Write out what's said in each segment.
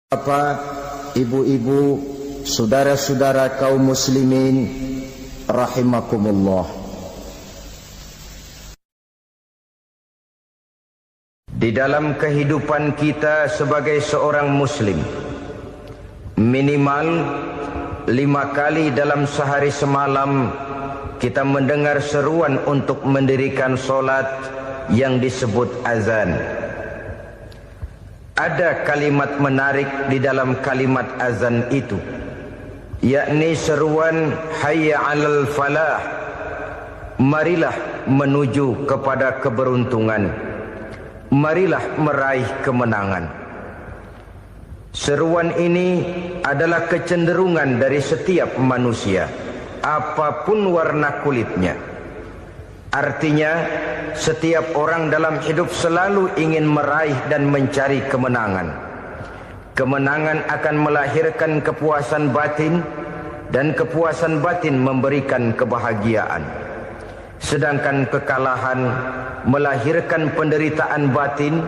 Bapak, ibu-ibu, saudara-saudara kaum muslimin rahimakumullah. Di dalam kehidupan kita sebagai seorang muslim, minimal 5 kali dalam sehari semalam kita mendengar seruan untuk mendirikan solat yang disebut azan. Ada kalimat menarik di dalam kalimat azan itu, yakni seruan hayya 'alal falah, marilah menuju kepada keberuntungan, marilah meraih kemenangan. Seruan ini adalah kecenderungan dari setiap manusia, apapun warna kulitnya. Artinya, setiap orang dalam hidup selalu ingin meraih dan mencari kemenangan. Kemenangan akan melahirkan kepuasan batin, dan kepuasan batin memberikan kebahagiaan. Sedangkan kekalahan melahirkan penderitaan batin,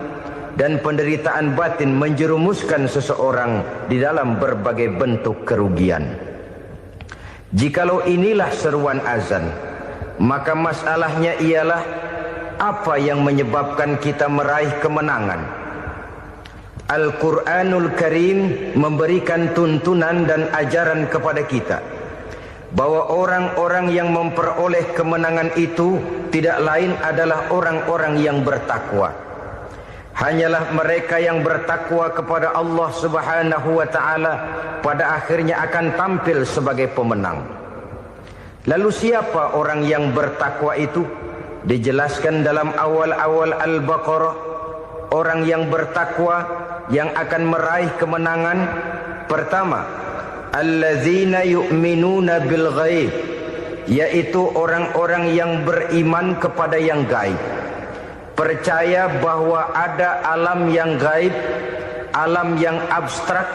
dan penderitaan batin menjerumuskan seseorang di dalam berbagai bentuk kerugian. Jikalau inilah seruan azan, maka masalahnya ialah apa yang menyebabkan kita meraih kemenangan. Al-Quranul Karim memberikan tuntunan dan ajaran kepada kita bahwa orang-orang yang memperoleh kemenangan itu tidak lain adalah orang-orang yang bertakwa. Hanyalah mereka yang bertakwa kepada Allah Subhanahu wa ta'ala pada akhirnya akan tampil sebagai pemenang. Lalu siapa orang yang bertakwa itu? Dijelaskan dalam awal-awal Al-Baqarah, orang yang bertakwa yang akan meraih kemenangan. Pertama, allazina yu'minuna bil ghaib, yaitu orang-orang yang beriman kepada yang gaib, percaya bahwa ada alam yang gaib, alam yang abstrak,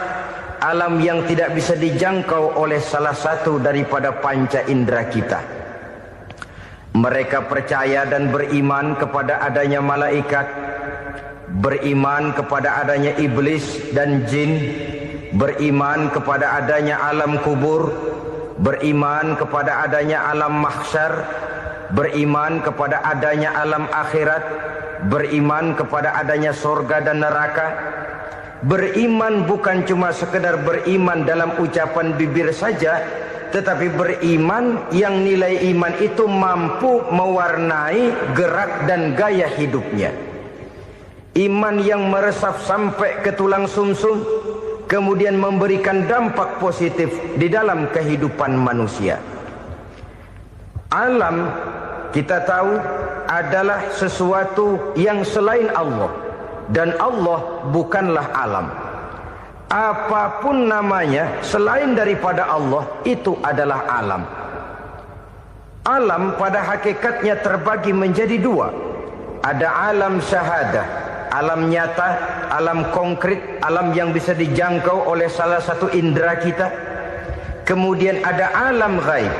alam yang tidak bisa dijangkau oleh salah satu daripada panca indera kita. Mereka percaya dan beriman kepada adanya malaikat, beriman kepada adanya iblis dan jin, beriman kepada adanya alam kubur, beriman kepada adanya alam mahsyar, beriman kepada adanya alam akhirat, beriman kepada adanya surga dan neraka. Beriman bukan cuma sekedar beriman dalam ucapan bibir saja, tetapi beriman yang nilai iman itu mampu mewarnai gerak dan gaya hidupnya. Iman yang meresap sampai ke tulang sumsum, kemudian memberikan dampak positif di dalam kehidupan manusia. Alam, kita tahu, adalah sesuatu yang selain Allah, dan Allah bukanlah alam. Apapun namanya selain daripada Allah, itu adalah alam. Alam pada hakikatnya terbagi menjadi dua. Ada alam syahadah, alam nyata, alam konkret, alam yang bisa dijangkau oleh salah satu indera kita. Kemudian ada alam ghaib,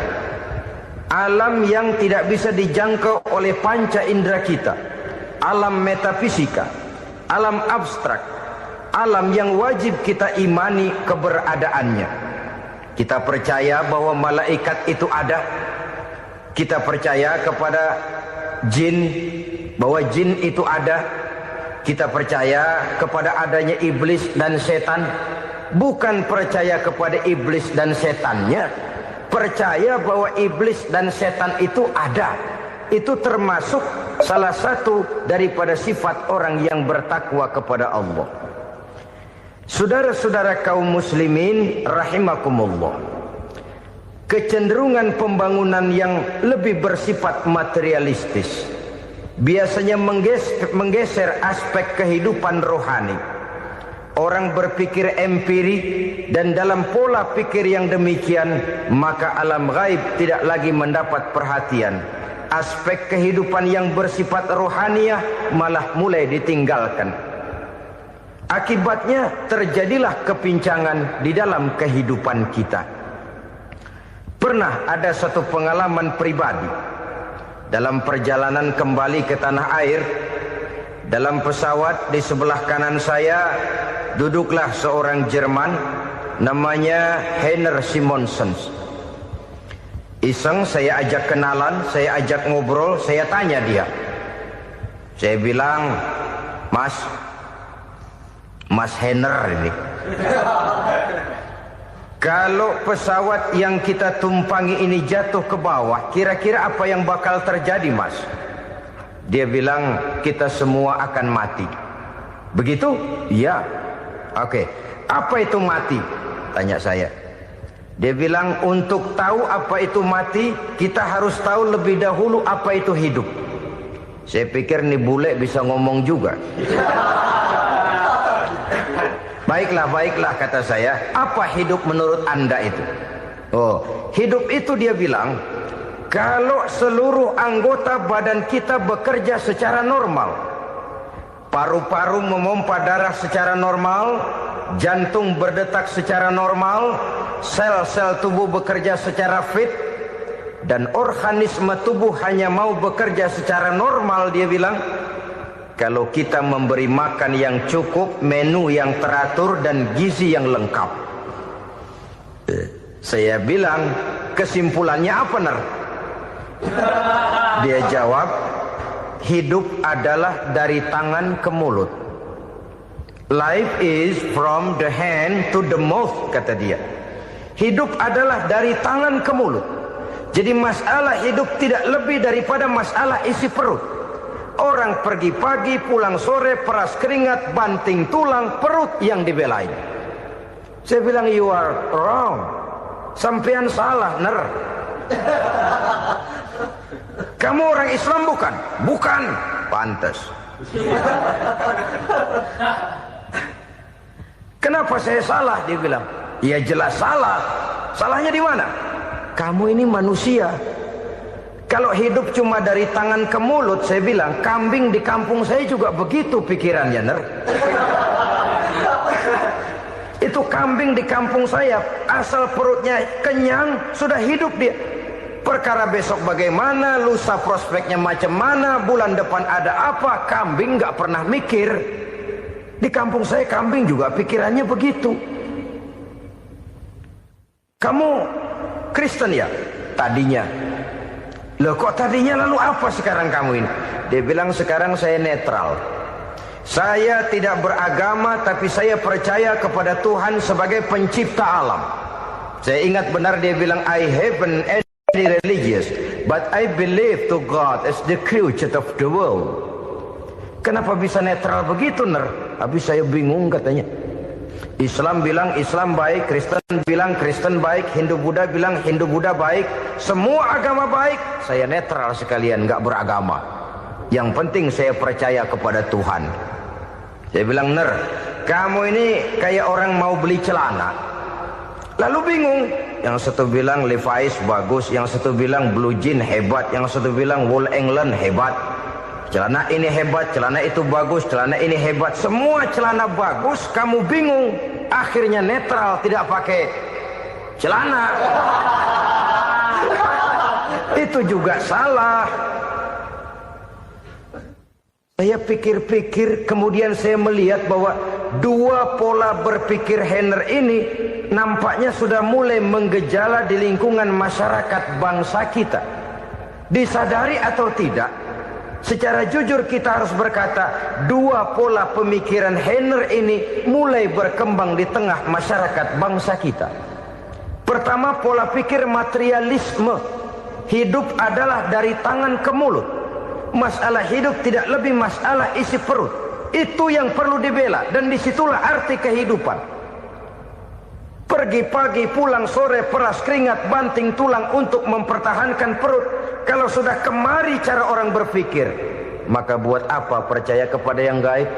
alam yang tidak bisa dijangkau oleh panca indera kita, alam metafisika, alam abstrak, alam yang wajib kita imani keberadaannya. Kita percaya bahwa malaikat itu ada. Kita percaya kepada jin, bahwa jin itu ada. Kita percaya kepada adanya iblis dan setan. Bukan percaya kepada iblis dan setannya, percaya bahwa iblis dan setan itu ada. Itu termasuk salah satu daripada sifat orang yang bertakwa kepada Allah. Saudara-saudara kaum muslimin rahimakumullah, kecenderungan pembangunan yang lebih bersifat materialistis biasanya menggeser aspek kehidupan rohani. Orang berpikir empiri, dan dalam pola pikir yang demikian, maka alam gaib tidak lagi mendapat perhatian. Aspek kehidupan yang bersifat rohaniah malah mulai ditinggalkan. Akibatnya terjadilah kepincangan di dalam kehidupan kita. Pernah ada satu pengalaman pribadi dalam perjalanan kembali ke tanah air. Dalam pesawat di sebelah kanan saya duduklah seorang Jerman namanya Heiner Simonsen. Iseng saya ajak kenalan, saya ajak ngobrol, saya tanya dia. Saya bilang, Mas Heiner ini, kalau pesawat yang kita tumpangi ini jatuh ke bawah, kira-kira apa yang bakal terjadi, Mas? Dia bilang, kita semua akan mati. Begitu? Iya. Oke. Apa itu mati? Tanya saya. Dia bilang, untuk tahu apa itu mati, kita harus tahu lebih dahulu apa itu hidup. Saya pikir nih bule bisa ngomong juga. Baiklah kata saya. Apa hidup menurut Anda itu? Oh, hidup itu dia bilang, kalau seluruh anggota badan kita bekerja secara normal, paru-paru memompa darah secara normal, jantung berdetak secara normal, sel-sel tubuh bekerja secara fit, dan organisme tubuh hanya mau bekerja secara normal, dia bilang, kalau kita memberi makan yang cukup, menu yang teratur, dan gizi yang lengkap. Saya bilang, kesimpulannya apa, Ner? Dia jawab, hidup adalah dari tangan ke mulut. Life is from the hand to the mouth, kata dia. Hidup adalah dari tangan ke mulut. Jadi masalah hidup tidak lebih daripada masalah isi perut. Orang pergi pagi, pulang sore, peras keringat, banting tulang, perut yang dibelain. Saya bilang, you are wrong. Sampean salah, Ner. Kamu orang Islam bukan? Bukan. Pantes. Kenapa saya salah? Dia bilang, ya jelas salah. Salahnya di mana? Kamu ini manusia. Kalau hidup cuma dari tangan ke mulut, saya bilang, kambing di kampung saya juga begitu pikirannya, Ner. Itu kambing di kampung saya, asal perutnya kenyang, sudah hidup dia. Perkara besok bagaimana, lusa prospeknya macam mana, bulan depan ada apa, kambing nggak pernah mikir. Di kampung saya kambing juga pikirannya begitu. Kamu Kristen ya? Tadinya. Loh kok tadinya, lalu apa sekarang kamu ini? Dia bilang, sekarang saya netral. Saya tidak beragama, tapi saya percaya kepada Tuhan sebagai pencipta alam. Saya ingat benar dia bilang, I haven't any religious, but I believe to God as the creator of the world. Kenapa bisa netral begitu, Ner? Habis saya bingung katanya. Islam bilang Islam baik, Kristen bilang Kristen baik, Hindu Buddha bilang Hindu Buddha baik, semua agama baik. Saya netral sekalian, nggak beragama. Yang penting saya percaya kepada Tuhan. Saya bilang, Ner, kamu ini kayak orang mau beli celana, lalu bingung. Yang satu bilang Levi's bagus, yang satu bilang Blue Jean hebat, yang satu bilang Wool England hebat. Celana ini hebat, celana itu bagus, celana ini hebat. Semua celana bagus, kamu bingung. Akhirnya netral, tidak pakai celana. Itu juga salah. Saya pikir-pikir, kemudian saya melihat bahwa dua pola berpikir Heiner ini nampaknya sudah mulai menggejala di lingkungan masyarakat bangsa kita. Disadari atau tidak, secara jujur kita harus berkata, dua pola pemikiran Heiner ini mulai berkembang di tengah masyarakat bangsa kita. Pertama, pola pikir materialisme. Hidup adalah dari tangan ke mulut. Masalah hidup tidak lebih masalah isi perut. Itu yang perlu dibela, dan disitulah arti kehidupan. Pergi pagi, pulang sore, peras keringat, banting tulang untuk mempertahankan perut. Kalau sudah kemari cara orang berpikir, maka buat apa percaya kepada yang gaib?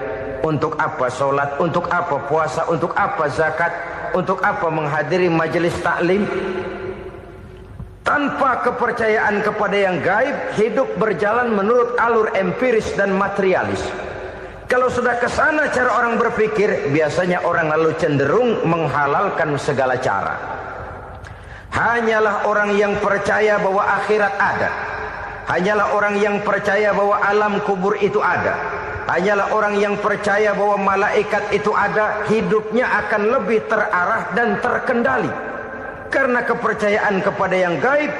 Untuk apa sholat? Untuk apa puasa? Untuk apa zakat? Untuk apa menghadiri majelis taklim? Tanpa kepercayaan kepada yang gaib, hidup berjalan menurut alur empiris dan materialis. Kalau sudah ke sana cara orang berpikir, biasanya orang lalu cenderung menghalalkan segala cara. Hanyalah orang yang percaya bahwa akhirat ada. Hanyalah orang yang percaya bahwa alam kubur itu ada. hanyalah orang yang percaya bahwa malaikat itu ada, hidupnya akan lebih terarah dan terkendali. Karena kepercayaan kepada yang gaib,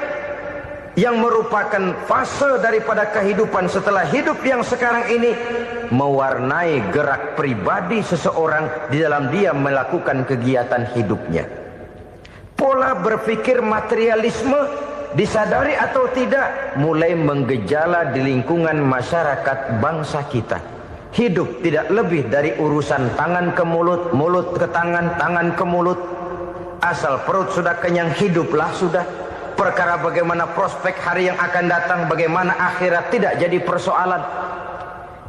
yang merupakan fase daripada kehidupan setelah hidup yang sekarang ini, mewarnai gerak pribadi seseorang di dalam dia melakukan kegiatan hidupnya. Pola berpikir materialisme, disadari atau tidak, mulai menggejala di lingkungan masyarakat bangsa kita. Hidup tidak lebih dari urusan tangan ke mulut, mulut ke tangan, tangan ke mulut. Asal perut sudah kenyang, hiduplah sudah. Perkara bagaimana prospek hari yang akan datang, bagaimana akhirat, tidak jadi persoalan.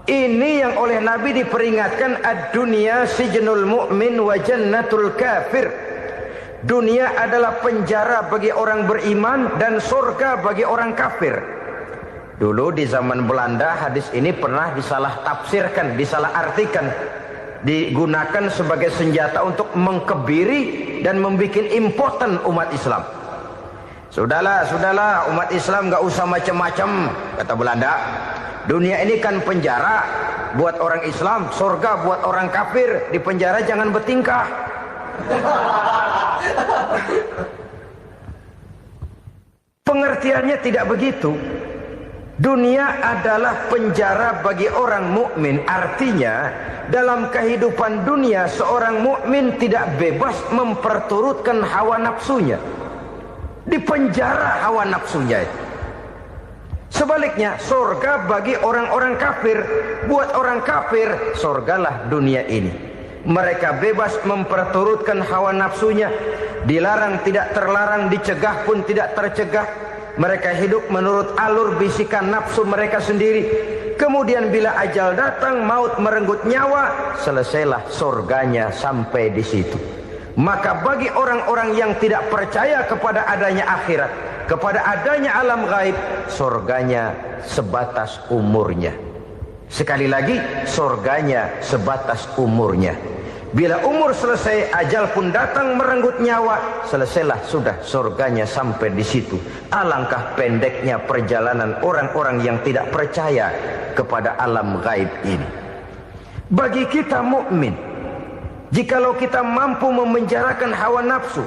Ini yang oleh Nabi diperingatkan, ad-dunya sijnul mu'min wa jannatul kafir. Dunia adalah penjara bagi orang beriman dan surga bagi orang kafir. Dulu di zaman Belanda hadis ini pernah disalah tafsirkan, disalah artikan, digunakan sebagai senjata untuk mengkebiri dan membuat impoten umat Islam. Sudahlah umat Islam gak usah macam-macam, kata Belanda. Dunia ini kan penjara buat orang Islam, surga buat orang kafir. Di penjara jangan bertingkah. Pengertiannya tidak begitu. Dunia adalah penjara bagi orang mukmin. Artinya dalam kehidupan dunia seorang mukmin tidak bebas memperturutkan hawa nafsunya. Dipenjara hawa nafsunya itu. Sebaliknya surga bagi orang-orang kafir. Buat orang kafir surgalah dunia ini. Mereka bebas memperturutkan hawa nafsunya. Dilarang tidak terlarang, dicegah pun tidak tercegah. Mereka hidup menurut alur bisikan nafsu mereka sendiri. Kemudian bila ajal datang, maut merenggut nyawa, selesailah surganya sampai di situ. Maka bagi orang-orang yang tidak percaya kepada adanya akhirat, kepada adanya alam gaib, surganya sebatas umurnya. Sekali lagi, surganya sebatas umurnya. Bila umur selesai, ajal pun datang merenggut nyawa, selesailah sudah surganya sampai di situ. Alangkah pendeknya perjalanan orang-orang yang tidak percaya kepada alam gaib ini. Bagi kita mukmin, jikalau kita mampu memenjarakan hawa nafsu,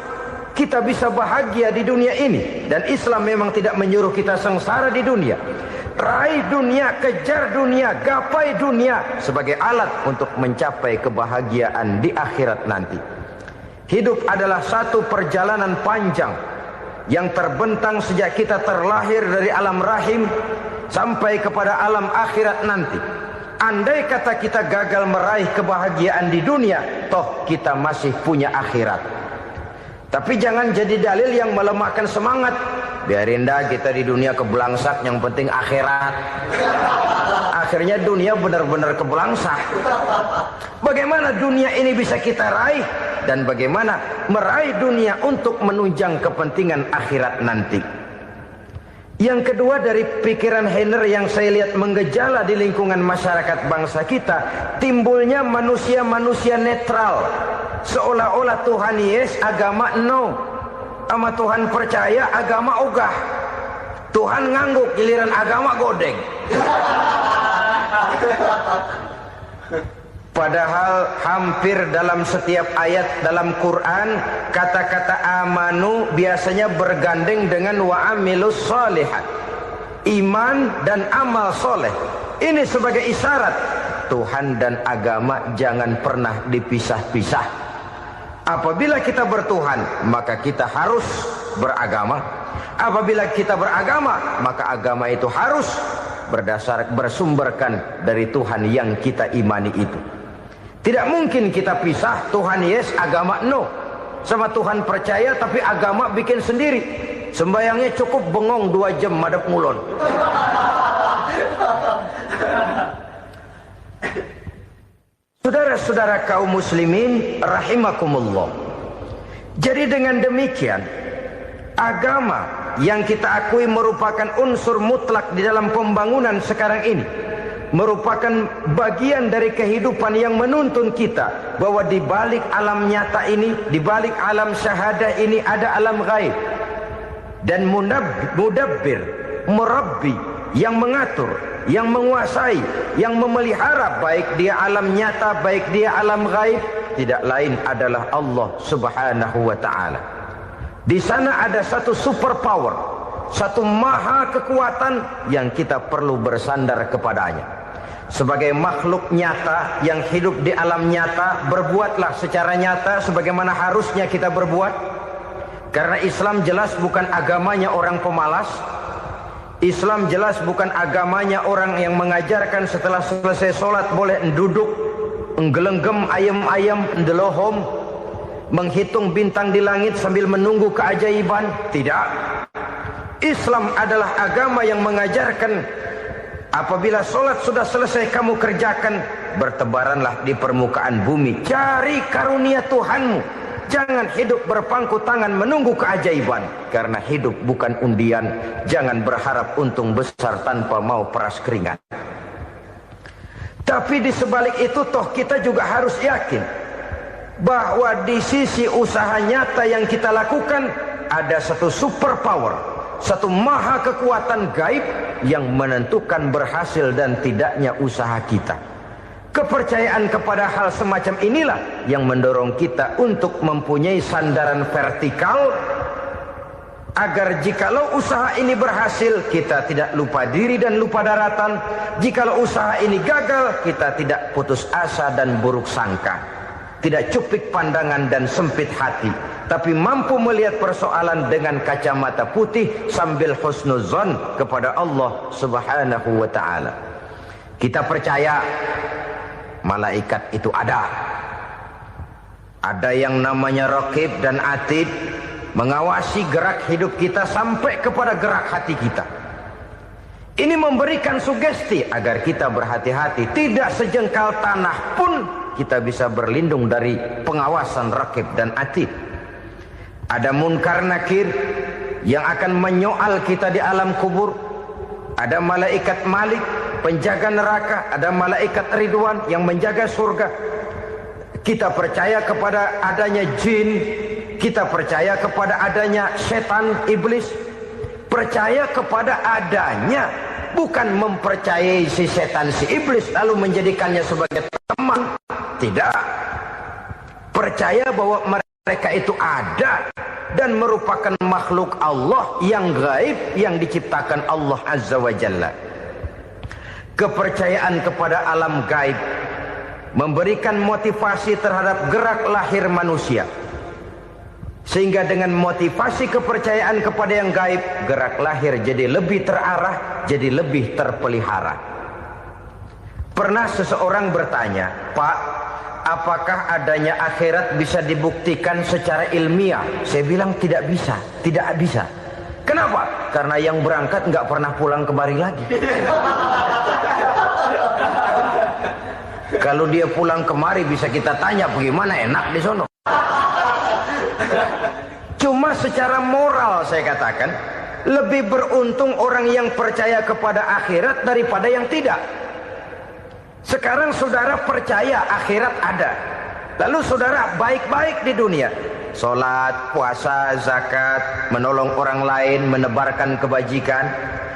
kita bisa bahagia di dunia ini. Dan Islam memang tidak menyuruh kita sengsara di dunia. Raih dunia, kejar dunia, gapai dunia sebagai alat untuk mencapai kebahagiaan di akhirat nanti. Hidup adalah satu perjalanan panjang yang terbentang sejak kita terlahir dari alam rahim sampai kepada alam akhirat nanti. Andai kata kita gagal meraih kebahagiaan di dunia, toh kita masih punya akhirat. Tapi jangan jadi dalil yang melemahkan semangat. Biarin dah kita di dunia kebelangsak, yang penting akhirat. Akhirnya dunia benar-benar kebelangsak. Bagaimana dunia ini bisa kita raih, dan bagaimana meraih dunia untuk menunjang kepentingan akhirat nanti. Yang kedua, dari pikiran Heiner yang saya lihat menggejala di lingkungan masyarakat bangsa kita, timbulnya manusia-manusia netral. Seolah-olah Tuhan yes, agama no. Sama Tuhan percaya, agama ogah. Tuhan ngangguk, giliran agama godeng. Padahal hampir dalam setiap ayat dalam Quran, kata-kata amanu biasanya bergandeng dengan wa'amilus sholihat. Iman dan amal soleh. Ini sebagai isyarat Tuhan dan agama jangan pernah dipisah-pisah. Apabila kita bertuhan, maka kita harus beragama. Apabila kita beragama, maka agama itu harus bersumberkan dari Tuhan yang kita imani itu. Tidak mungkin kita pisah, Tuhan yes, agama no. Sama Tuhan percaya tapi agama bikin sendiri. Sembayangnya cukup bengong 2 jam madep ngulon. Saudara-saudara kaum muslimin rahimakumullah. Jadi dengan demikian, agama yang kita akui merupakan unsur mutlak di dalam pembangunan sekarang ini, merupakan bagian dari kehidupan yang menuntun kita bahwa di balik alam nyata ini, di balik alam syahadah ini ada alam gaib. Dan mudabbir, murabbi yang mengatur, yang menguasai, yang memelihara, baik dia alam nyata, baik dia alam gaib, tidak lain adalah Allah Subhanahu wa ta'ala. Di sana ada satu super power, satu maha kekuatan yang kita perlu bersandar kepadanya. Sebagai makhluk nyata yang hidup di alam nyata, berbuatlah secara nyata sebagaimana harusnya kita berbuat. Karena Islam jelas bukan agamanya orang pemalas. Islam jelas bukan agamanya orang yang mengajarkan setelah selesai sholat boleh duduk, nggelenggem ayam-ayam, ndelohom, menghitung bintang di langit sambil menunggu keajaiban. Tidak. Islam adalah agama yang mengajarkan apabila sholat sudah selesai kamu kerjakan, bertebaranlah di permukaan bumi, cari karunia Tuhanmu. Jangan hidup berpangku tangan menunggu keajaiban. Karena hidup bukan undian. Jangan berharap untung besar tanpa mau peras keringat. Tapi di sebalik itu toh kita juga harus yakin bahwa di sisi usaha nyata yang kita lakukan ada satu super power, satu maha kekuatan gaib yang menentukan berhasil dan tidaknya usaha kita. Kepercayaan kepada hal semacam inilah yang mendorong kita untuk mempunyai sandaran vertikal, agar jikalau usaha ini berhasil, kita tidak lupa diri dan lupa daratan. Jikalau usaha ini gagal, kita tidak putus asa dan buruk sangka, tidak cupik pandangan dan sempit hati, tapi mampu melihat persoalan dengan kacamata putih sambil husnuzon kepada Allah Subhanahu wa ta'ala. Kita percaya malaikat itu ada. Ada yang namanya Raqib dan Atid, mengawasi gerak hidup kita sampai kepada gerak hati kita. Ini memberikan sugesti agar kita berhati-hati. Tidak sejengkal tanah pun kita bisa berlindung dari pengawasan Raqib dan Atid. Ada Munkar Nakir yang akan menyoal kita di alam kubur. Ada malaikat Malik, penjaga neraka. Ada malaikat Ridwan yang menjaga surga. Kita percaya kepada adanya jin, kita percaya kepada adanya setan, iblis. Percaya kepada adanya, bukan mempercayai si setan, si iblis lalu menjadikannya sebagai teman. Tidak. Percaya bahwa mereka itu ada dan merupakan makhluk Allah yang gaib, yang diciptakan Allah Azza wa Jalla. Kepercayaan kepada alam gaib memberikan motivasi terhadap gerak lahir manusia, sehingga dengan motivasi kepercayaan kepada yang gaib, gerak lahir jadi lebih terarah, jadi lebih terpelihara. Pernah seseorang bertanya, "Pak, apakah adanya akhirat bisa dibuktikan secara ilmiah?" Saya bilang tidak bisa, tidak bisa. Kenapa? Karena yang berangkat nggak pernah pulang kembali lagi. Kalau dia pulang kemari bisa kita tanya bagaimana enak di sono. Cuma secara moral saya katakan, lebih beruntung orang yang percaya kepada akhirat daripada yang tidak. Sekarang saudara percaya akhirat ada, lalu saudara baik-baik di dunia, sholat, puasa, zakat, menolong orang lain, menebarkan kebajikan.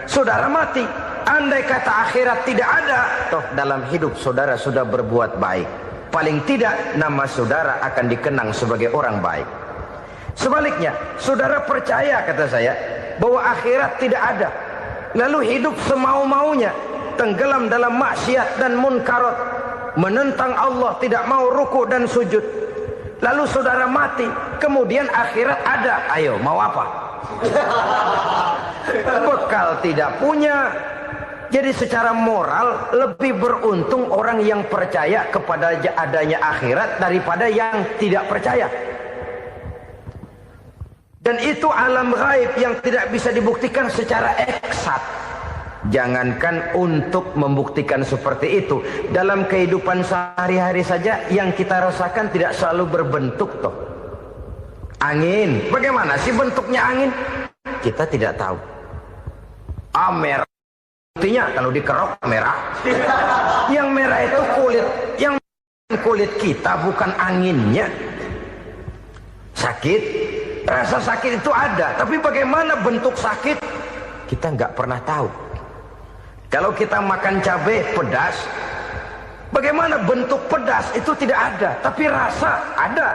Saudara mati, andai kata akhirat tidak ada, toh dalam hidup saudara sudah berbuat baik. Paling tidak nama saudara akan dikenang sebagai orang baik. Sebaliknya, saudara percaya, kata saya, bahwa akhirat tidak ada, lalu hidup semau-maunya, tenggelam dalam maksiat dan munkarat, menentang Allah, tidak mau ruku dan sujud. Lalu saudara mati, kemudian akhirat ada. Ayo, mau apa? Bekal tidak punya. Jadi secara moral lebih beruntung orang yang percaya kepada adanya akhirat daripada yang tidak percaya. Dan itu alam gaib yang tidak bisa dibuktikan secara eksat. Jangankan untuk membuktikan seperti itu, dalam kehidupan sehari-hari saja yang kita rasakan tidak selalu berbentuk toh. Angin, bagaimana sih bentuknya angin? Kita tidak tahu. Merah, buktinya kalau dikerok merah. Yang merah itu kulit, yang kulit kita bukan anginnya. Sakit, rasa sakit itu ada, tapi bagaimana bentuk sakit? Kita nggak pernah tahu. Kalau kita makan cabai pedas, bagaimana bentuk pedas itu tidak ada, tapi rasa ada.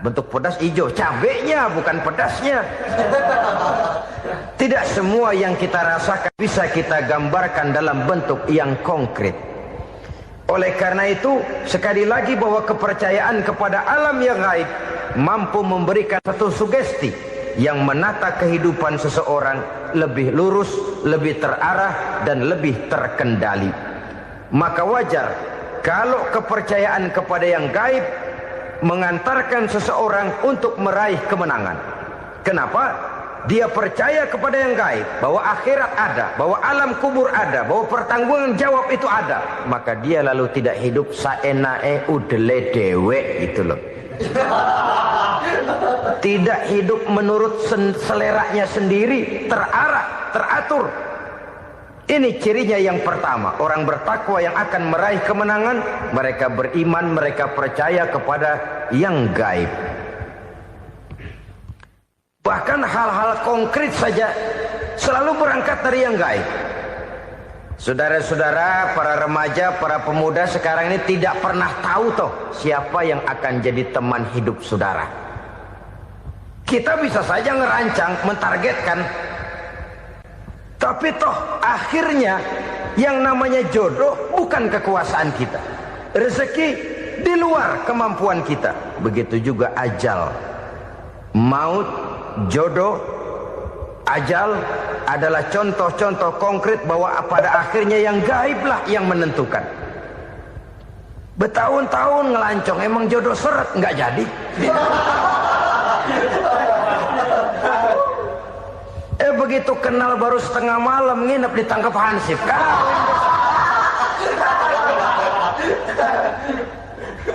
Bentuk pedas hijau, cabenya bukan pedasnya. Tidak semua yang kita rasakan bisa kita gambarkan dalam bentuk yang konkret. Oleh karena itu, sekali lagi bahwa kepercayaan kepada alam yang gaib mampu memberikan satu sugesti yang menata kehidupan seseorang lebih lurus, lebih terarah, dan lebih terkendali. Maka wajar kalau kepercayaan kepada yang gaib mengantarkan seseorang untuk meraih kemenangan. Kenapa? Dia percaya kepada yang gaib, bahwa akhirat ada, bahwa alam kubur ada, bahwa pertanggungan jawab itu ada. Maka dia lalu tidak hidup saenae udele dewe gitu loh. Tidak hidup menurut seleranya sendiri, terarah, teratur. Ini cirinya yang pertama. Orang bertakwa yang akan meraih kemenangan, mereka beriman, mereka percaya kepada yang gaib. Bahkan hal-hal konkret saja selalu berangkat dari yang gaib. Saudara-saudara, para remaja, para pemuda sekarang ini tidak pernah tahu toh siapa yang akan jadi teman hidup saudara. Kita bisa saja ngerancang, mentargetkan, tapi toh akhirnya yang namanya jodoh bukan kekuasaan kita. Rezeki di luar kemampuan kita. Begitu juga ajal. Maut, jodoh, ajal adalah contoh-contoh konkret bahwa pada akhirnya yang gaiblah yang menentukan. Bertahun-tahun ngelancong, emang jodoh seret, nggak jadi. Begitu kenal baru setengah malam nginep ditangkap hansip.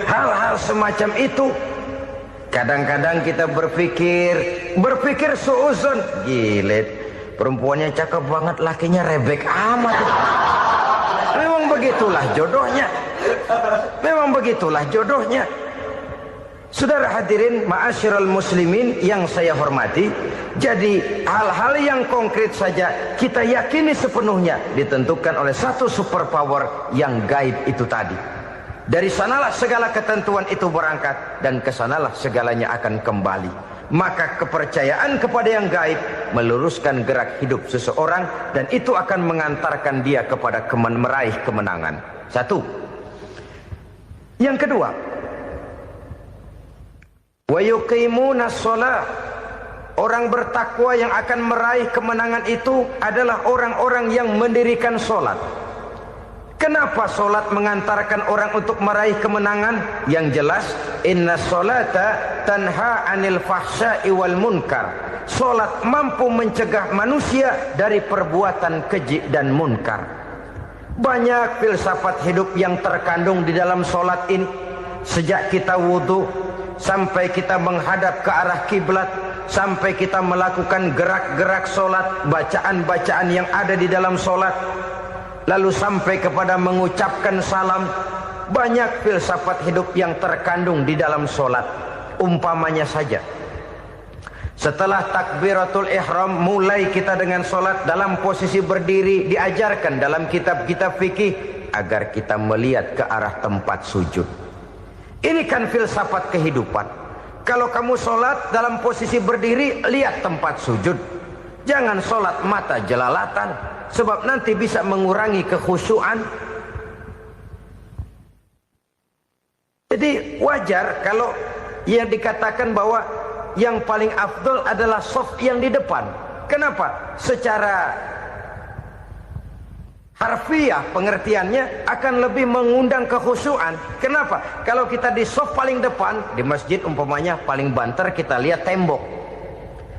Hal-hal semacam itu kadang-kadang kita berpikir suuzon, gilet, perempuannya cakep banget, lakinya rebek amat. Memang begitulah jodohnya. Memang begitulah jodohnya. Saudara hadirin ma'asyiral muslimin yang saya hormati, jadi hal-hal yang konkret saja kita yakini sepenuhnya ditentukan oleh satu superpower yang gaib itu tadi. Dari sanalah segala ketentuan itu berangkat dan kesanalah segalanya akan kembali. Maka kepercayaan kepada yang gaib meluruskan gerak hidup seseorang dan itu akan mengantarkan dia kepada meraih kemenangan. Satu. Yang kedua, wa yuqimuna shalah. Orang bertakwa yang akan meraih kemenangan itu adalah orang-orang yang mendirikan sholat. Kenapa sholat mengantarkan orang untuk meraih kemenangan? Yang jelas, inna sholata tanha anil fahsya'i wal munkar. Sholat mampu mencegah manusia dari perbuatan keji dan munkar. Banyak filsafat hidup yang terkandung di dalam sholat ini. Sejak kita wudhu sampai kita menghadap ke arah kiblat, sampai kita melakukan gerak-gerak sholat, bacaan-bacaan yang ada di dalam sholat, lalu sampai kepada mengucapkan salam. Banyak filsafat hidup yang terkandung di dalam sholat. Umpamanya saja, setelah takbiratul ihram mulai kita dengan sholat dalam posisi berdiri, diajarkan dalam kitab-kitab fikih agar kita melihat ke arah tempat sujud. Ini kan filsafat kehidupan. Kalau kamu sholat dalam posisi berdiri, lihat tempat sujud. Jangan sholat mata jelalatan, sebab nanti bisa mengurangi kekhusyuan. Jadi wajar kalau yang dikatakan bahwa yang paling afdol adalah shaf yang di depan. Kenapa? Secara harfiah pengertiannya akan lebih mengundang kekhusyuan. Kenapa? Kalau kita di shaf paling depan di masjid umpamanya paling banter kita lihat tembok.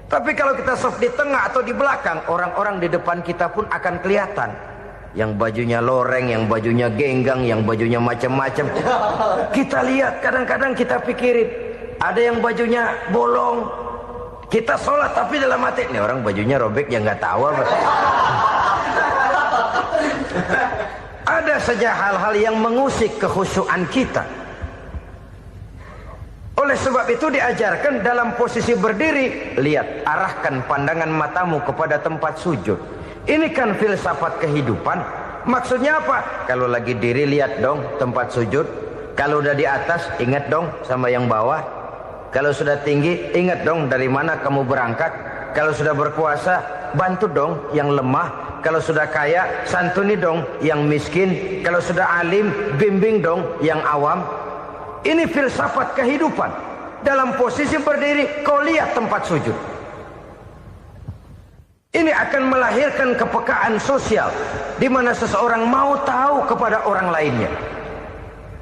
Tapi kalau kita shaf di tengah atau di belakang, orang-orang di depan kita pun akan kelihatan. Yang bajunya loreng, yang bajunya genggang, yang bajunya macam-macam. Kita lihat, kadang-kadang kita pikirin, ada yang bajunya bolong. Kita sholat tapi dalam hati, ini orang bajunya robek yang nggak tahu apa. Ada saja hal-hal yang mengusik kekhusyuan kita. Oleh sebab itu diajarkan dalam posisi berdiri, lihat, arahkan pandangan matamu kepada tempat sujud. Ini kan filsafat kehidupan. Maksudnya apa? Kalau lagi diri lihat dong tempat sujud. Kalau udah di atas ingat dong sama yang bawah. Kalau sudah tinggi ingat dong dari mana kamu berangkat. Kalau sudah berkuasa bantu dong yang lemah. Kalau sudah kaya santuni dong yang miskin. Kalau sudah alim bimbing dong yang awam. Ini filsafat kehidupan. Dalam posisi berdiri kau lihat tempat sujud. Ini akan melahirkan kepekaan sosial di mana seseorang mau tahu kepada orang lainnya.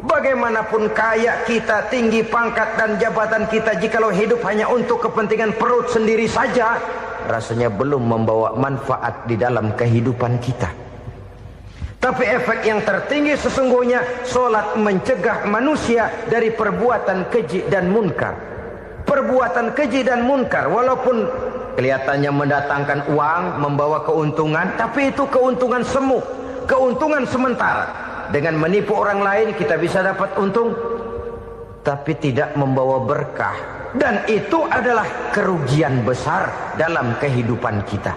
Bagaimanapun kaya kita, tinggi pangkat dan jabatan kita, jikalau hidup hanya untuk kepentingan perut sendiri saja, rasanya belum membawa manfaat di dalam kehidupan kita. Tapi efek yang tertinggi sesungguhnya, solat mencegah manusia dari perbuatan keji dan munkar. Perbuatan keji dan munkar walaupun kelihatannya mendatangkan uang, membawa keuntungan, tapi itu keuntungan semu, keuntungan sementara. Dengan menipu orang lain kita bisa dapat untung, tapi tidak membawa berkah. Dan itu adalah kerugian besar dalam kehidupan kita.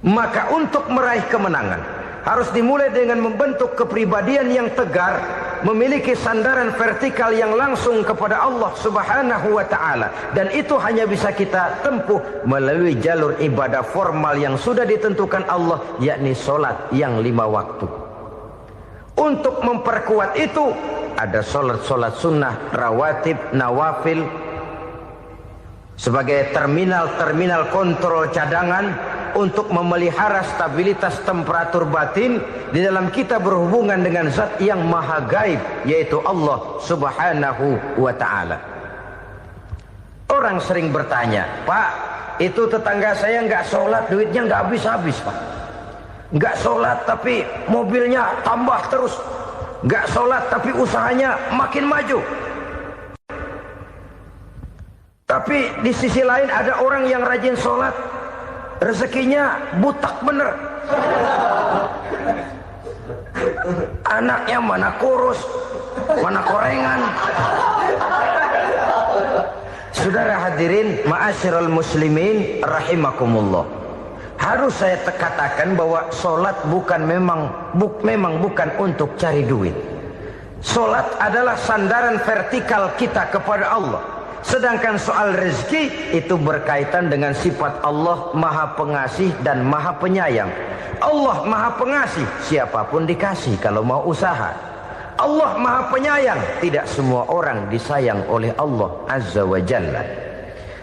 Maka untuk meraih kemenangan harus dimulai dengan membentuk kepribadian yang tegar, memiliki sandaran vertikal yang langsung kepada Allah Subhanahu wa ta'ala. Dan itu hanya bisa kita tempuh melalui jalur ibadah formal yang sudah ditentukan Allah, yakni solat yang 5 waktu. Untuk memperkuat itu ada solat-solat sunnah, rawatib, nawafil sebagai terminal kontrol cadangan untuk memelihara stabilitas temperatur batin di dalam kita berhubungan dengan zat yang maha gaib, yaitu Allah Subhanahu wa ta'ala. Orang sering bertanya, Pak, itu tetangga saya nggak sholat, duitnya nggak habis-habis, Pak. Nggak sholat tapi mobilnya tambah terus. Nggak sholat tapi usahanya makin maju. Tapi di sisi lain ada orang yang rajin sholat, rezekinya butak bener. Anaknya mana kurus, mana korengan. Saudara hadirin ma'asyiral muslimin rahimakumullah. Harus saya katakan bahwa solat memang bukan untuk cari duit. Solat adalah sandaran vertikal kita kepada Allah. Sedangkan soal rezeki itu berkaitan dengan sifat Allah maha pengasih dan maha penyayang. Allah maha pengasih, siapapun dikasih kalau mau usaha. Allah maha penyayang, tidak semua orang disayang oleh Allah Azza wa Jalla.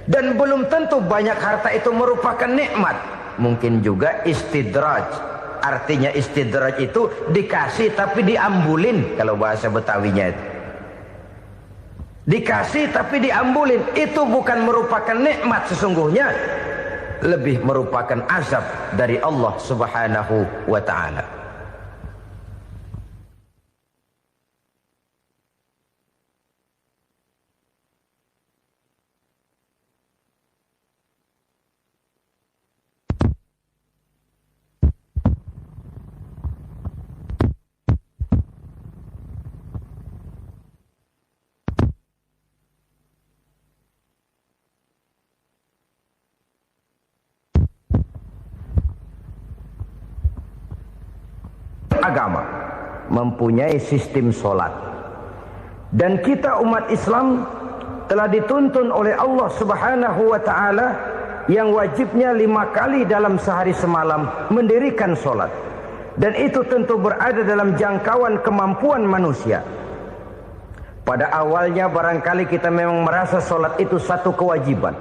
Dan belum tentu banyak harta itu merupakan nikmat. Mungkin juga istidraj. Artinya istidraj itu dikasih tapi diambulin, kalau bahasa Betawinya itu. Dikasih tapi diambulin, itu bukan merupakan nikmat sesungguhnya, lebih merupakan azab dari Allah Subhanahu wa ta'ala. Agama mempunyai sistem solat, dan kita umat Islam telah dituntun oleh Allah Subhanahu wa ta'ala yang wajibnya 5 kali dalam sehari semalam mendirikan solat, dan itu tentu berada dalam jangkauan kemampuan manusia. Pada awalnya barangkali kita memang merasa solat itu satu kewajiban,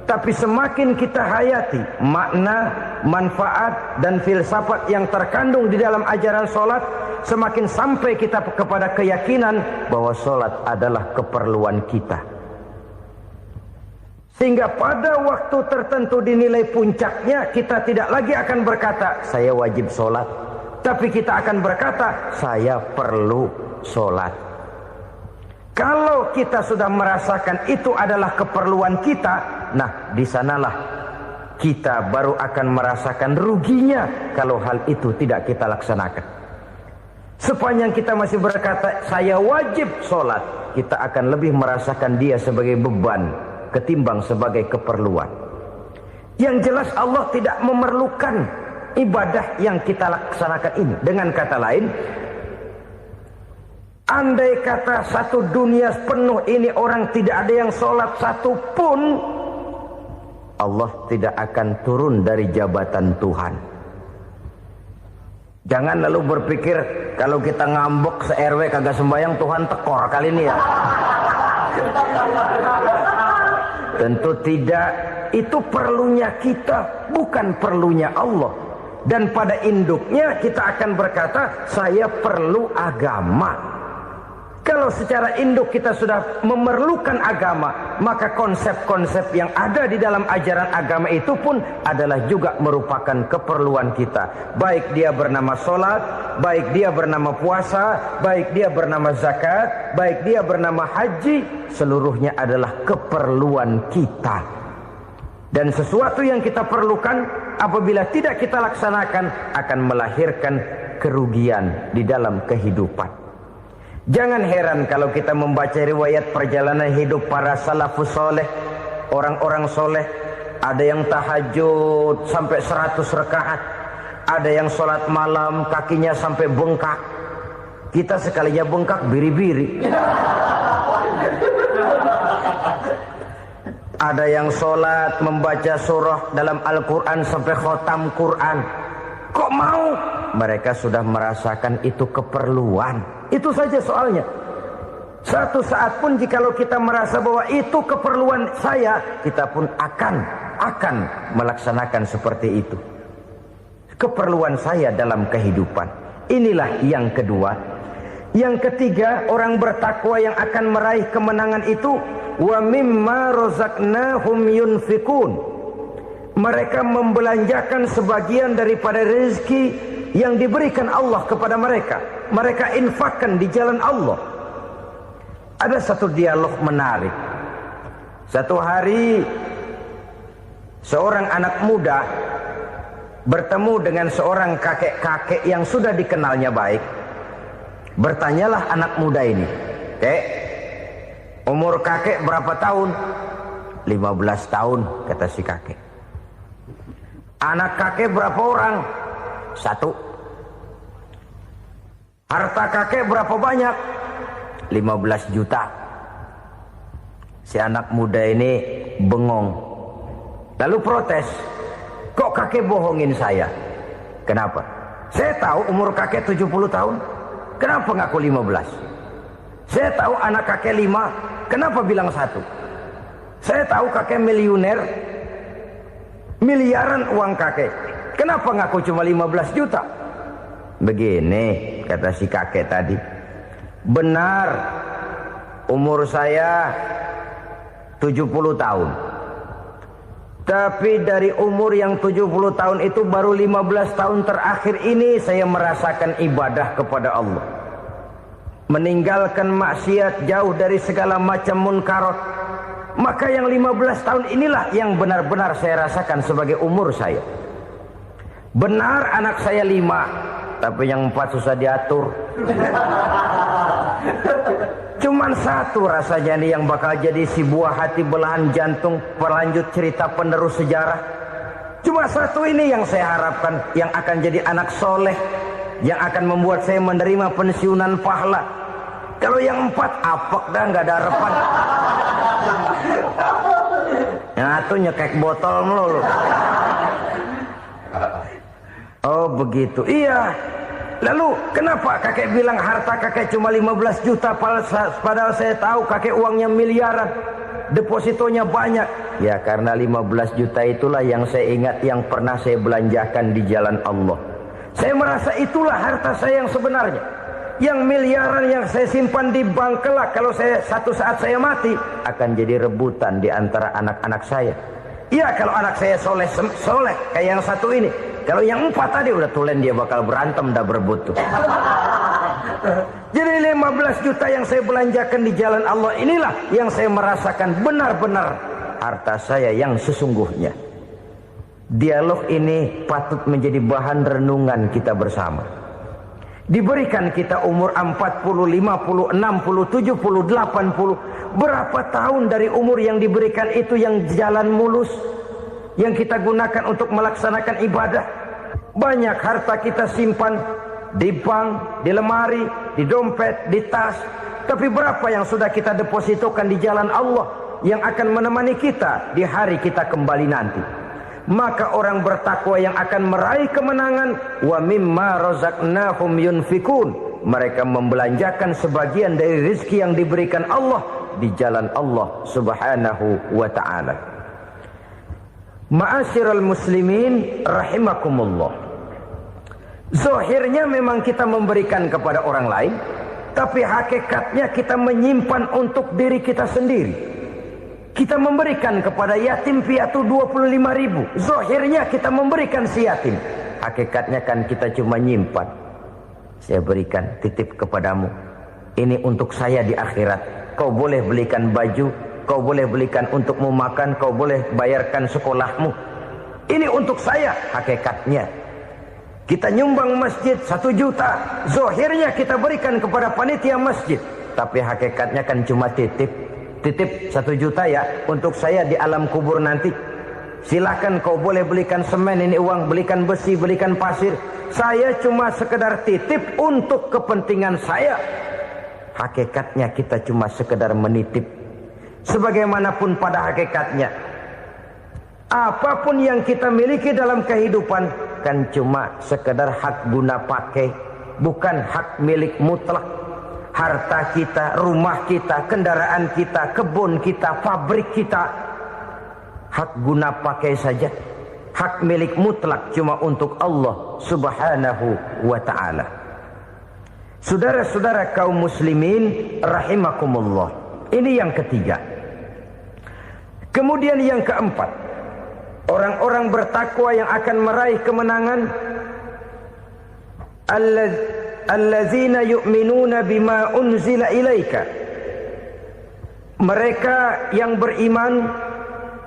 tapi semakin kita hayati makna, manfaat dan filsafat yang terkandung di dalam ajaran solat, semakin sampai kita kepada keyakinan bahwa solat adalah keperluan kita. Sehingga pada waktu tertentu dinilai puncaknya, kita tidak lagi akan berkata saya wajib solat, tapi kita akan berkata saya perlu solat. Kalau kita sudah merasakan itu adalah keperluan kita, nah di sanalah kita baru akan merasakan ruginya kalau hal itu tidak kita laksanakan. Sepanjang kita masih berkata saya wajib sholat, kita akan lebih merasakan dia sebagai beban ketimbang sebagai keperluan. Yang jelas Allah tidak memerlukan ibadah yang kita laksanakan ini. Dengan kata lain, andai kata satu dunia penuh ini orang tidak ada yang sholat satu pun, Allah tidak akan turun dari jabatan Tuhan. Jangan lalu berpikir kalau kita ngambek se-RW kagak sembahyang Tuhan tekor kali ini ya. Tentu tidak. Itu perlunya kita, bukan perlunya Allah. Dan pada induknya kita akan berkata, saya perlu agama. Kalau secara induk kita sudah memerlukan agama, maka konsep-konsep yang ada di dalam ajaran agama itu pun adalah juga merupakan keperluan kita. Baik dia bernama sholat, baik dia bernama puasa, baik dia bernama zakat, baik dia bernama haji, seluruhnya adalah keperluan kita. Dan sesuatu yang kita perlukan apabila tidak kita laksanakan akan melahirkan kerugian di dalam kehidupan. Jangan heran kalau kita membaca riwayat perjalanan hidup para salafus soleh, orang-orang soleh. Ada yang tahajud sampai 100 rakaat, ada yang sholat malam kakinya sampai bengkak. Kita sekalinya bengkak biri-biri. Ada yang sholat membaca surah dalam Al-Quran sampai khotam Quran. Kok mau? Mereka sudah merasakan itu keperluan. Itu saja soalnya. Satu saat pun jikalau kita merasa bahwa itu keperluan saya, kita pun akan melaksanakan seperti itu. Keperluan saya dalam kehidupan. Inilah yang kedua. Yang ketiga, orang bertakwa yang akan meraih kemenangan itu, wa mimma razaqnahum yunfikun. Mereka membelanjakan sebagian daripada rezeki yang diberikan Allah kepada mereka. Mereka infakkan di jalan Allah. Ada satu dialog menarik. Satu hari seorang anak muda bertemu dengan seorang kakek-kakek yang sudah dikenalnya baik. Bertanyalah anak muda ini, "Kek, umur kakek berapa tahun?" 15 tahun, kata si kakek. "Anak kakek berapa orang?" 1. "Harta kakek berapa banyak?" 15 juta. Si anak muda ini bengong. Lalu protes, "Kok kakek bohongin saya?" "Kenapa?" "Saya tahu umur kakek 70 tahun. Kenapa ngaku 15? Saya tahu anak kakek 5. Kenapa bilang 1? Saya tahu kakek miliuner. Miliaran uang kakek. Kenapa ngaku cuma 15 juta? "Begini," kata si kakek tadi. "Benar, umur saya 70 tahun. Tapi dari umur yang 70 tahun itu baru 15 tahun terakhir ini saya merasakan ibadah kepada Allah. Meninggalkan maksiat, jauh dari segala macam munkarat. Maka yang 15 tahun inilah yang benar-benar saya rasakan sebagai umur saya. Benar anak saya 5, tapi yang 4 susah diatur. Cuman 1 rasanya nih yang bakal jadi si buah hati belahan jantung pelanjut cerita penerus sejarah. Cuma 1 ini yang saya harapkan, yang akan jadi anak soleh, yang akan membuat saya menerima pensiunan pahala. Kalau yang 4 apek dah, nggak ada harapan. Yang 1 nyekek botol melulu." Oh begitu, iya. Lalu kenapa kakek bilang harta kakek cuma 15 juta padahal saya tahu kakek uangnya miliaran, depositonya banyak? Ya karena 15 juta itulah yang saya ingat yang pernah saya belanjakan di jalan Allah. Saya merasa itulah harta saya yang sebenarnya. Yang miliaran yang saya simpan di bank kelak, kalau satu saat saya mati, akan jadi rebutan di antara anak-anak saya. Iya kalau anak saya soleh kayak yang 1 ini. Kalau yang 4 tadi udah tulen dia bakal berantem dah berebut tuh. Jadi 15 juta yang saya belanjakan di jalan Allah inilah yang saya merasakan benar-benar harta saya yang sesungguhnya. Dialog ini patut menjadi bahan renungan kita bersama. Diberikan kita umur 40, 50, 60, 70, 80. Berapa tahun dari umur yang diberikan itu yang jalan mulus, yang kita gunakan untuk melaksanakan ibadah? Banyak harta kita simpan di bank, di lemari, di dompet, di tas. Tapi berapa yang sudah kita depositokan di jalan Allah yang akan menemani kita di hari kita kembali nanti? Maka orang bertakwa yang akan meraih kemenangan, wa mimma razaqnahum yunfikun, mereka membelanjakan sebagian dari rezeki yang diberikan Allah di jalan Allah Subhanahu wa ta'ala. Ma'asyiral muslimin rahimakumullah. Zahirnya memang kita memberikan kepada orang lain, tapi hakikatnya kita menyimpan untuk diri kita sendiri. Kita memberikan kepada yatim piatu 25.000. Zahirnya kita memberikan si yatim, hakikatnya kan kita cuma nyimpan. Saya berikan, titip kepadamu, ini untuk saya di akhirat. Kau boleh belikan baju, kau boleh belikan untukmu makan, kau boleh bayarkan sekolahmu. Ini untuk saya. Hakikatnya kita nyumbang masjid 1 juta, zahirnya kita berikan kepada panitia masjid, tapi hakikatnya kan cuma titip. Titip 1 juta ya, untuk saya di alam kubur nanti. Silakan kau boleh belikan semen, ini uang, belikan besi, belikan pasir. Saya cuma sekedar titip untuk kepentingan saya. Hakikatnya kita cuma sekedar menitip. Sebagaimanapun pada hakikatnya, apapun yang kita miliki dalam kehidupan kan cuma sekedar hak guna pakai, bukan hak milik mutlak. Harta kita, rumah kita, kendaraan kita, kebun kita, pabrik kita, hak guna pakai saja. Hak milik mutlak cuma untuk Allah Subhanahu wa ta'ala. Saudara-saudara kaum muslimin rahimakumullah. Ini yang ketiga. Kemudian yang keempat, orang-orang bertakwa yang akan meraih kemenangan, allazina yu'minuna bima unzila ilaika. Mereka yang beriman,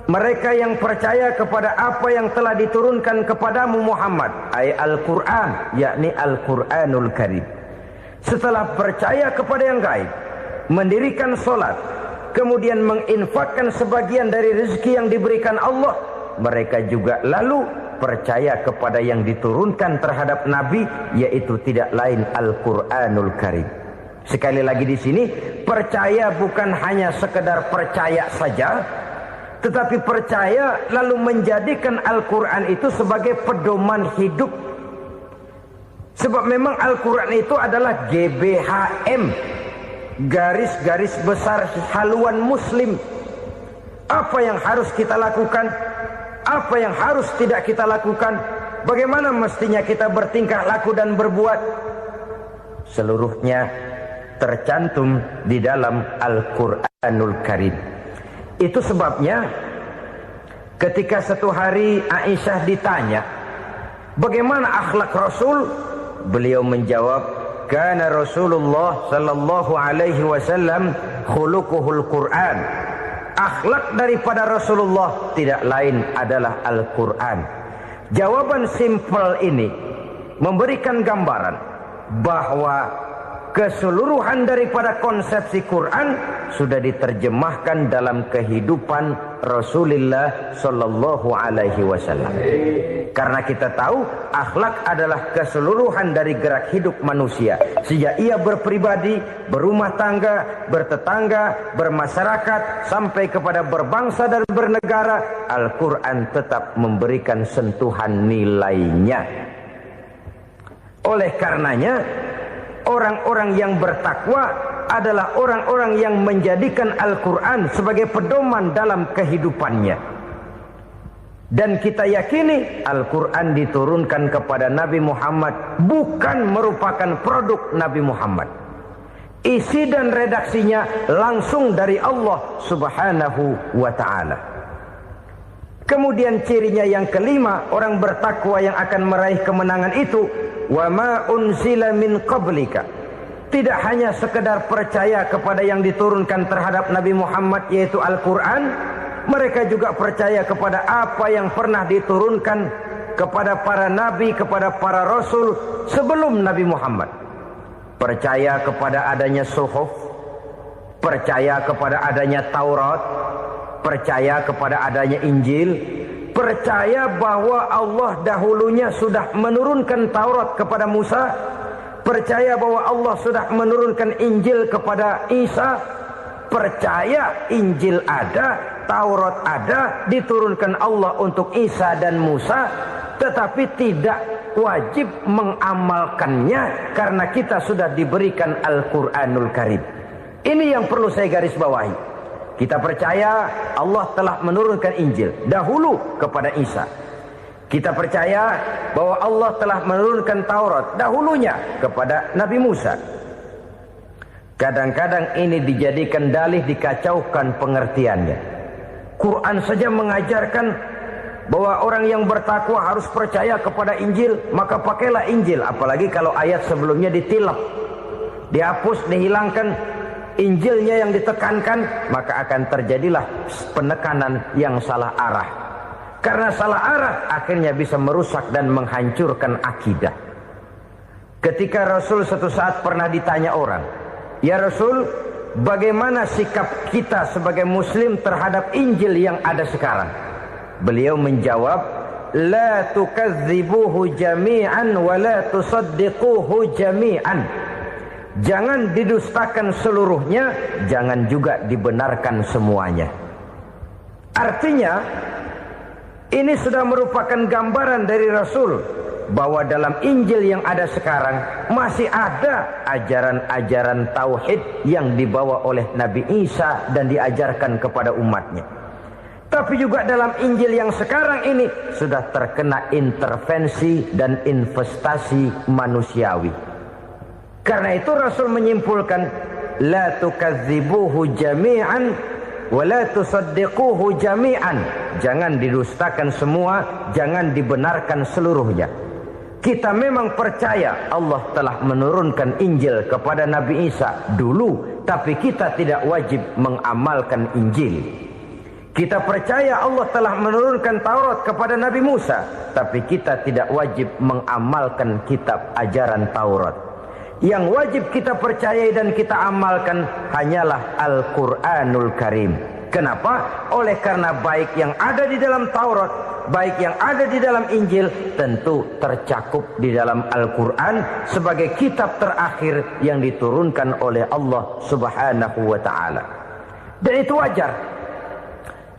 mereka yang percaya kepada apa yang telah diturunkan kepadamu Muhammad, ay Al-Quran, yakni Al-Quranul Karim. Setelah percaya kepada yang gaib, mendirikan solat, kemudian menginfakkan sebagian dari rezeki yang diberikan Allah, mereka juga lalu percaya kepada yang diturunkan terhadap Nabi, yaitu tidak lain Al-Quranul Karim. Sekali lagi di sini, percaya bukan hanya sekedar percaya saja, tetapi percaya lalu menjadikan Al-Quran itu sebagai pedoman hidup. Sebab memang Al-Quran itu adalah GBHM, garis-garis besar haluan muslim. Apa yang harus kita lakukan, apa yang harus tidak kita lakukan, bagaimana mestinya kita bertingkah laku dan berbuat, seluruhnya tercantum di dalam Al-Quranul Karim. Itu sebabnya ketika satu hari Aisyah ditanya bagaimana akhlak Rasul, beliau menjawab, kana Rasulullah sallallahu alaihi wasallam khuluquhul Quran. Akhlak daripada Rasulullah tidak lain adalah Al-Quran. Jawaban simpel ini memberikan gambaran bahwa keseluruhan daripada konsepsi Quran sudah diterjemahkan dalam kehidupan Rasulullah sallallahu alaihi wasallam. Karena kita tahu akhlak adalah keseluruhan dari gerak hidup manusia. Sejak ia berpribadi, berumah tangga, bertetangga, bermasyarakat, sampai kepada berbangsa dan bernegara, Al-Quran tetap memberikan sentuhan nilainya. Oleh karenanya, orang-orang yang bertakwa adalah orang-orang yang menjadikan Al-Quran sebagai pedoman dalam kehidupannya. Dan kita yakini Al-Quran diturunkan kepada Nabi Muhammad bukan merupakan produk Nabi Muhammad. Isi dan redaksinya langsung dari Allah Subhanahu wa ta'ala. Kemudian cirinya yang kelima, orang bertakwa yang akan meraih kemenangan itu, wa ma unzila min qablika. Tidak hanya sekedar percaya kepada yang diturunkan terhadap Nabi Muhammad, yaitu Al-Quran, mereka juga percaya kepada apa yang pernah diturunkan kepada para nabi, kepada para rasul sebelum Nabi Muhammad. Percaya kepada adanya suhuf, percaya kepada adanya Taurat, percaya kepada adanya Injil, percaya bahwa Allah dahulunya sudah menurunkan Taurat kepada Musa, percaya bahwa Allah sudah menurunkan Injil kepada Isa, percaya Injil ada, Taurat ada, diturunkan Allah untuk Isa dan Musa, tetapi tidak wajib mengamalkannya karena kita sudah diberikan Al-Quranul Karim. Ini yang perlu saya garis bawahi. Kita percaya Allah telah menurunkan Injil dahulu kepada Isa. Kita percaya bahwa Allah telah menurunkan Taurat dahulunya kepada Nabi Musa. Kadang-kadang ini dijadikan dalih, dikacaukan pengertiannya. Quran saja mengajarkan bahwa orang yang bertakwa harus percaya kepada Injil, maka pakailah Injil. Apalagi kalau ayat sebelumnya ditilap, dihapus, dihilangkan, Injilnya yang ditekankan, maka akan terjadilah penekanan yang salah arah. Karena salah arah akhirnya bisa merusak dan menghancurkan akidah. Ketika Rasul suatu saat pernah ditanya orang, "Ya Rasul, bagaimana sikap kita sebagai muslim terhadap Injil yang ada sekarang?" Beliau menjawab, "La tukadzibuhu jami'an wa la tusaddiquhu jami'an." Jangan didustakan seluruhnya, jangan juga dibenarkan semuanya. Artinya, ini sudah merupakan gambaran dari Rasul bahwa dalam Injil yang ada sekarang masih ada ajaran-ajaran tauhid yang dibawa oleh Nabi Isa dan diajarkan kepada umatnya. Tapi juga dalam Injil yang sekarang ini sudah terkena intervensi dan investasi manusiawi. Karena itu Rasul menyimpulkan, la tukadzibuhu jami'an wa la tusaddiquhu jami'an. Jangan didustakan semua, jangan dibenarkan seluruhnya. Kita memang percaya Allah telah menurunkan Injil kepada Nabi Isa dulu, tapi kita tidak wajib mengamalkan Injil. Kita percaya Allah telah menurunkan Taurat kepada Nabi Musa, tapi kita tidak wajib mengamalkan kitab ajaran Taurat. Yang wajib kita percayai dan kita amalkan hanyalah Al-Quranul Karim. Kenapa? Oleh karena baik yang ada di dalam Taurat, baik yang ada di dalam Injil, tentu tercakup di dalam Al-Quran sebagai kitab terakhir yang diturunkan oleh Allah Subhanahu wa Ta'ala. Dan itu wajar.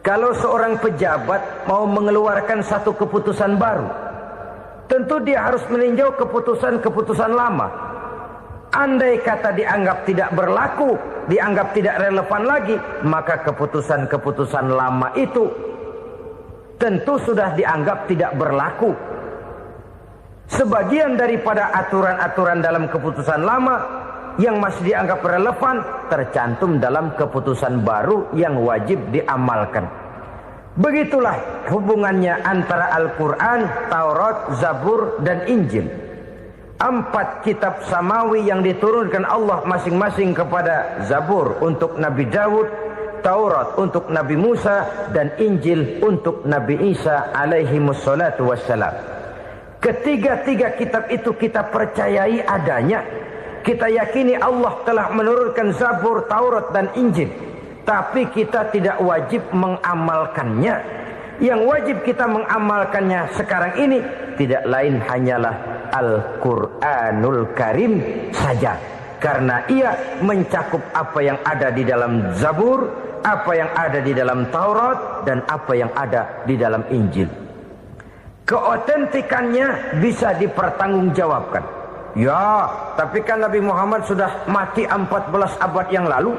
Kalau seorang pejabat mau mengeluarkan satu keputusan baru, tentu dia harus meninjau keputusan-keputusan lama. Andai kata dianggap tidak berlaku, dianggap tidak relevan lagi, maka keputusan-keputusan lama itu tentu sudah dianggap tidak berlaku. Sebagian daripada aturan-aturan dalam keputusan lama yang masih dianggap relevan tercantum dalam keputusan baru yang wajib diamalkan. Begitulah hubungannya antara Al-Quran, Taurat, Zabur, dan Injil. 4 kitab samawi yang diturunkan Allah masing-masing kepada Zabur untuk Nabi Daud, Taurat untuk Nabi Musa, dan Injil untuk Nabi Isa alaihi wassalatu wassalam. Ketiga-tiga kitab itu kita percayai adanya. Kita yakini Allah telah menurunkan Zabur, Taurat, dan Injil. Tapi kita tidak wajib mengamalkannya. Yang wajib kita mengamalkannya sekarang ini tidak lain hanyalah Al-Quranul Karim saja. Karena ia mencakup apa yang ada di dalam Zabur, apa yang ada di dalam Taurat, dan apa yang ada di dalam Injil. Keotentikannya bisa dipertanggungjawabkan. Ya, tapi kan Nabi Muhammad sudah mati 14 abad yang lalu,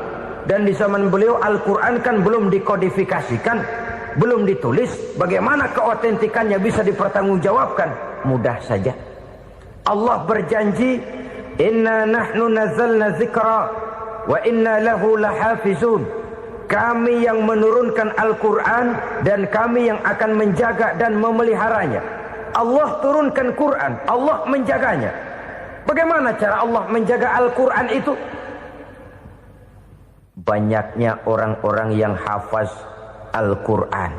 dan di zaman beliau Al-Quran kan belum dikodifikasikan, belum ditulis. Bagaimana keotentikannya bisa dipertanggungjawabkan? Mudah saja. Allah berjanji, "Inna nahnu nazzalna dzikra wa inna lahu lahafizun." Kami yang menurunkan Al-Quran dan kami yang akan menjaga dan memeliharanya. Allah turunkan Quran, Allah menjaganya. Bagaimana cara Allah menjaga Al-Quran itu? Banyaknya orang-orang yang hafaz Al-Quran.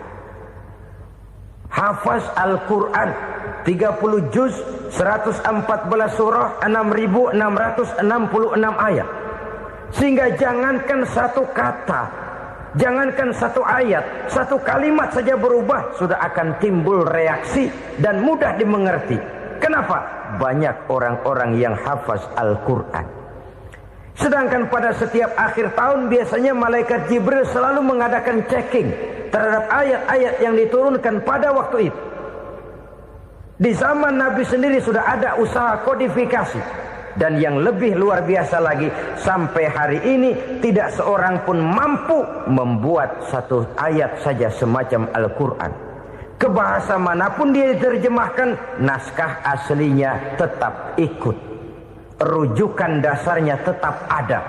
Hafaz Al-Quran 30 juz, 114 surah, 6.666 ayat. Sehingga jangankan satu kata Jangankan satu ayat, satu kalimat saja berubah, sudah akan timbul reaksi dan mudah dimengerti. Kenapa? Banyak orang-orang yang hafaz Al-Quran. Sedangkan pada setiap akhir tahun biasanya malaikat Jibril selalu mengadakan checking terhadap ayat-ayat yang diturunkan pada waktu itu. Di zaman Nabi sendiri sudah ada usaha kodifikasi. Dan yang lebih luar biasa lagi, sampai hari ini tidak seorang pun mampu membuat satu ayat saja semacam Al-Quran. Ke bahasa manapun dia diterjemahkan, naskah aslinya tetap ikut. Rujukan dasarnya tetap ada.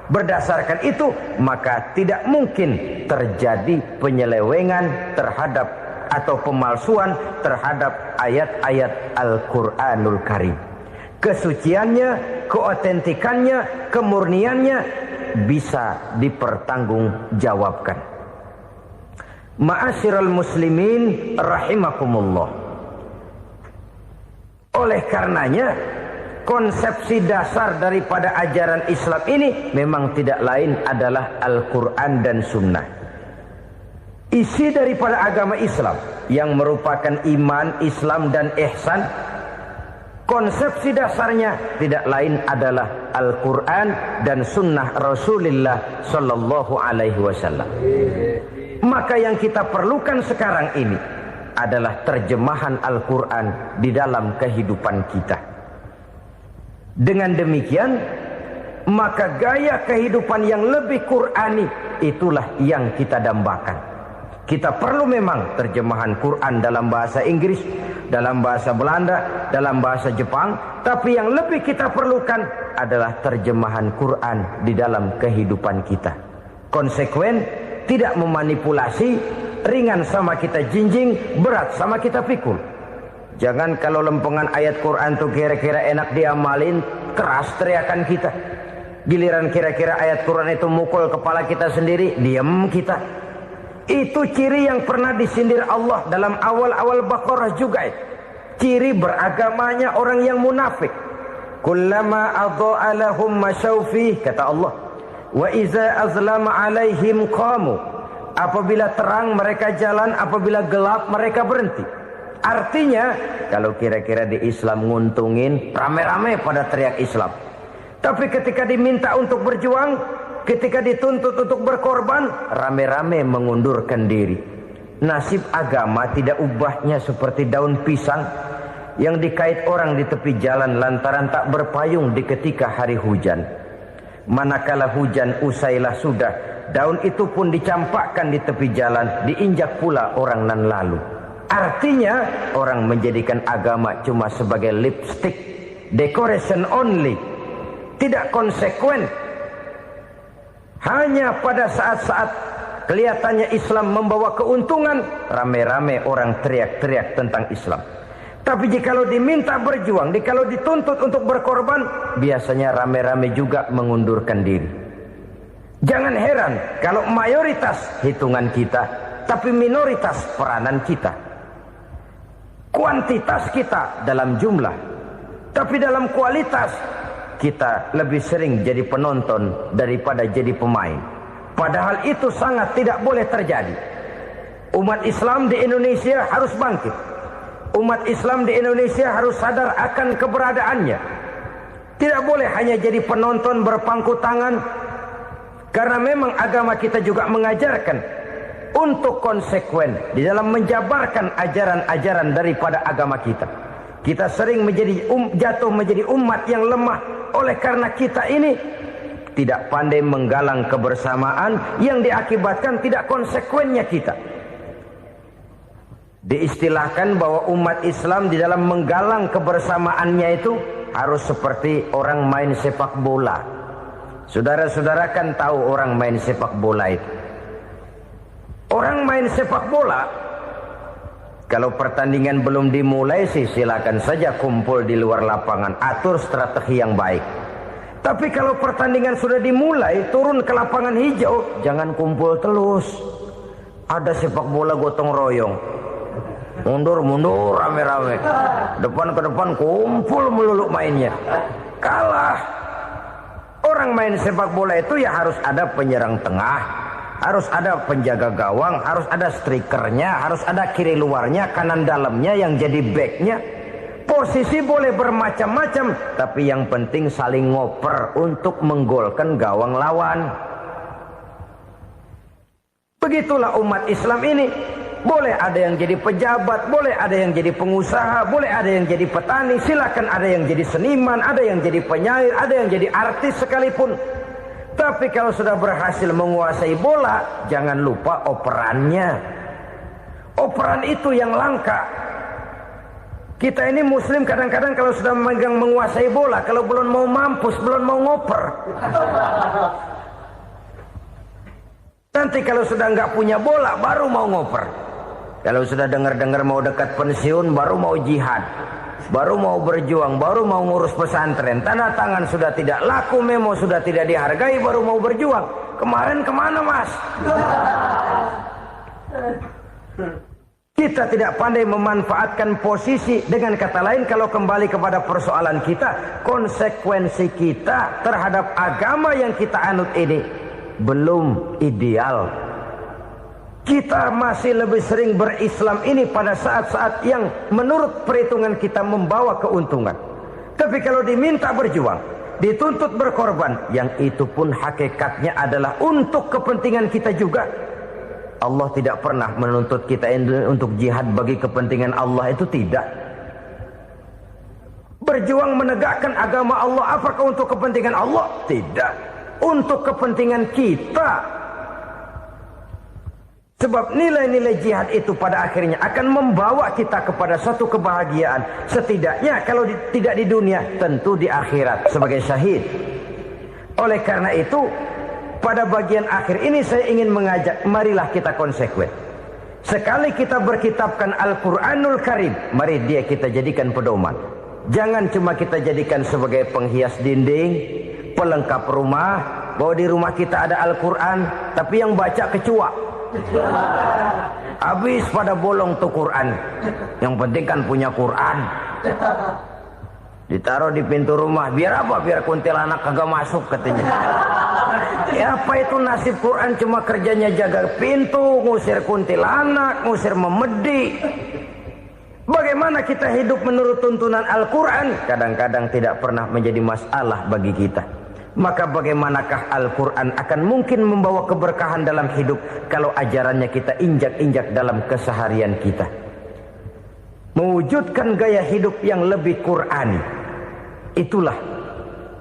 Berdasarkan itu, maka tidak mungkin terjadi penyelewengan terhadap atau pemalsuan terhadap ayat-ayat Al-Quranul Karim. Kesuciannya, keotentikannya, kemurniannya bisa dipertanggungjawabkan. Ma'asyiral muslimin rahimakumullah. Oleh karenanya, konsepsi dasar daripada ajaran Islam ini memang tidak lain adalah Al-Quran dan Sunnah. Isi daripada agama Islam yang merupakan iman, Islam dan ihsan, konsepsi dasarnya tidak lain adalah Al-Quran dan Sunnah Rasulullah Sallallahu Alaihi Wasallam. Maka yang kita perlukan sekarang ini adalah terjemahan Al-Quran di dalam kehidupan kita. Dengan demikian, maka gaya kehidupan yang lebih Qurani itulah yang kita dambakan. Kita perlu memang terjemahan Quran dalam bahasa Inggris, dalam bahasa Belanda, dalam bahasa Jepang. Tapi yang lebih kita perlukan adalah terjemahan Quran di dalam kehidupan kita. Konsekuen, tidak memanipulasi, ringan sama kita jinjing, berat sama kita pikul. Jangan kalau lempengan ayat Quran itu kira-kira enak diamalin, keras teriakan kita. Giliran kira-kira ayat Quran itu mukul kepala kita sendiri, diam kita. Itu ciri yang pernah disindir Allah dalam awal-awal Baqarah juga. Ciri beragamanya orang yang munafik. Kullama adha'a lahum masyawfi, kata Allah. Wa iza azlama alaihim qamu. Apabila terang mereka jalan, apabila gelap mereka berhenti. Artinya, kalau kira-kira di Islam nguntungin, rame-rame pada teriak Islam. Tapi ketika diminta untuk berjuang, ketika dituntut untuk berkorban, rame-rame mengundurkan diri. Nasib agama tidak ubahnya seperti daun pisang yang dikait orang di tepi jalan lantaran tak berpayung di ketika hari hujan. Manakala hujan usailah sudah, daun itu pun dicampakkan di tepi jalan, diinjak pula orang nan lalu. Artinya, orang menjadikan agama cuma sebagai lipstick, decoration only, tidak konsekuen. Hanya pada saat-saat kelihatannya Islam membawa keuntungan, rame-rame orang teriak-teriak tentang Islam. Tapi jikalau diminta berjuang, jikalau dituntut untuk berkorban, biasanya rame-rame juga mengundurkan diri. Jangan heran kalau mayoritas hitungan kita, tapi minoritas peranan kita. Kuantitas kita dalam jumlah, tapi dalam kualitas kita lebih sering jadi penonton daripada jadi pemain. Padahal itu sangat tidak boleh terjadi. Umat Islam di Indonesia harus bangkit. Umat Islam di Indonesia harus sadar akan keberadaannya. Tidak boleh hanya jadi penonton berpangku tangan. Karena memang agama kita juga mengajarkan untuk konsekuen di dalam menjabarkan ajaran-ajaran daripada agama kita. Kita sering jatuh menjadi umat yang lemah. Oleh karena kita ini tidak pandai menggalang kebersamaan yang diakibatkan tidak konsekuennya kita. Diistilahkan bahwa umat Islam di dalam menggalang kebersamaannya itu harus seperti orang main sepak bola. Saudara-saudara kan tahu orang main sepak bola itu. Orang main sepak bola, kalau pertandingan belum dimulai sih silakan saja kumpul di luar lapangan, atur strategi yang baik. Tapi kalau pertandingan sudah dimulai, turun ke lapangan hijau, jangan kumpul terus. Ada sepak bola gotong royong, mundur-mundur rame-rame, depan ke depan kumpul melulu mainnya. Kalah. Orang main sepak bola itu ya harus ada penyerang tengah, harus ada penjaga gawang, harus ada strikernya, harus ada kiri luarnya, kanan dalamnya yang jadi backnya. Posisi boleh bermacam-macam, tapi yang penting saling ngoper untuk menggolkan gawang lawan. Begitulah umat Islam ini. Boleh ada yang jadi pejabat, boleh ada yang jadi pengusaha, boleh ada yang jadi petani, silakan ada yang jadi seniman, ada yang jadi penyair, ada yang jadi artis sekalipun. Tapi kalau sudah berhasil menguasai bola, jangan lupa operannya. Operan itu yang langka. Kita ini muslim kadang-kadang kalau sudah memegang menguasai bola, kalau belum mau mampus, belum mau ngoper. Nanti kalau sudah nggak punya bola, baru mau ngoper. Kalau sudah dengar-dengar mau dekat pensiun, baru mau jihad. Baru mau berjuang, baru mau ngurus pesantren. Tanda tangan sudah tidak laku, memo sudah tidak dihargai, baru mau berjuang. Kemarin kemana mas? Kita tidak pandai memanfaatkan posisi. Dengan kata lain, kalau kembali kepada persoalan kita, konsekuensi kita terhadap agama yang kita anut ini belum ideal. Kita masih lebih sering berislam ini pada saat-saat yang menurut perhitungan kita membawa keuntungan. Tapi kalau diminta berjuang, dituntut berkorban, yang itu pun hakikatnya adalah untuk kepentingan kita juga. Allah tidak pernah menuntut kita untuk jihad bagi kepentingan Allah, itu tidak. Berjuang menegakkan agama Allah, apakah untuk kepentingan Allah? Tidak. Untuk kepentingan kita. Sebab nilai-nilai jihad itu pada akhirnya akan membawa kita kepada suatu kebahagiaan. Setidaknya kalau tidak di dunia, tentu di akhirat sebagai syahid. Oleh karena itu, pada bagian akhir ini saya ingin mengajak, marilah kita konsekuen. Sekali kita berkitabkan Al-Quranul Karim, mari dia kita jadikan pedoman. Jangan cuma kita jadikan sebagai penghias dinding, pelengkap rumah, bahwa di rumah kita ada Al-Quran, tapi yang baca kecoa. Habis pada bolong tuh Quran. Yang penting kan punya Quran. Ditaruh di pintu rumah. Biar apa? Biar kuntilanak kagak masuk katanya. Ya apa itu nasib Quran, cuma kerjanya jaga pintu, ngusir kuntilanak, ngusir memedi. Bagaimana kita hidup menurut tuntunan Al-Quran? Kadang-kadang tidak pernah menjadi masalah bagi kita. Maka bagaimanakah Al-Quran akan mungkin membawa keberkahan dalam hidup kalau ajarannya kita injak-injak dalam keseharian kita? Mewujudkan gaya hidup yang lebih Qurani, itulah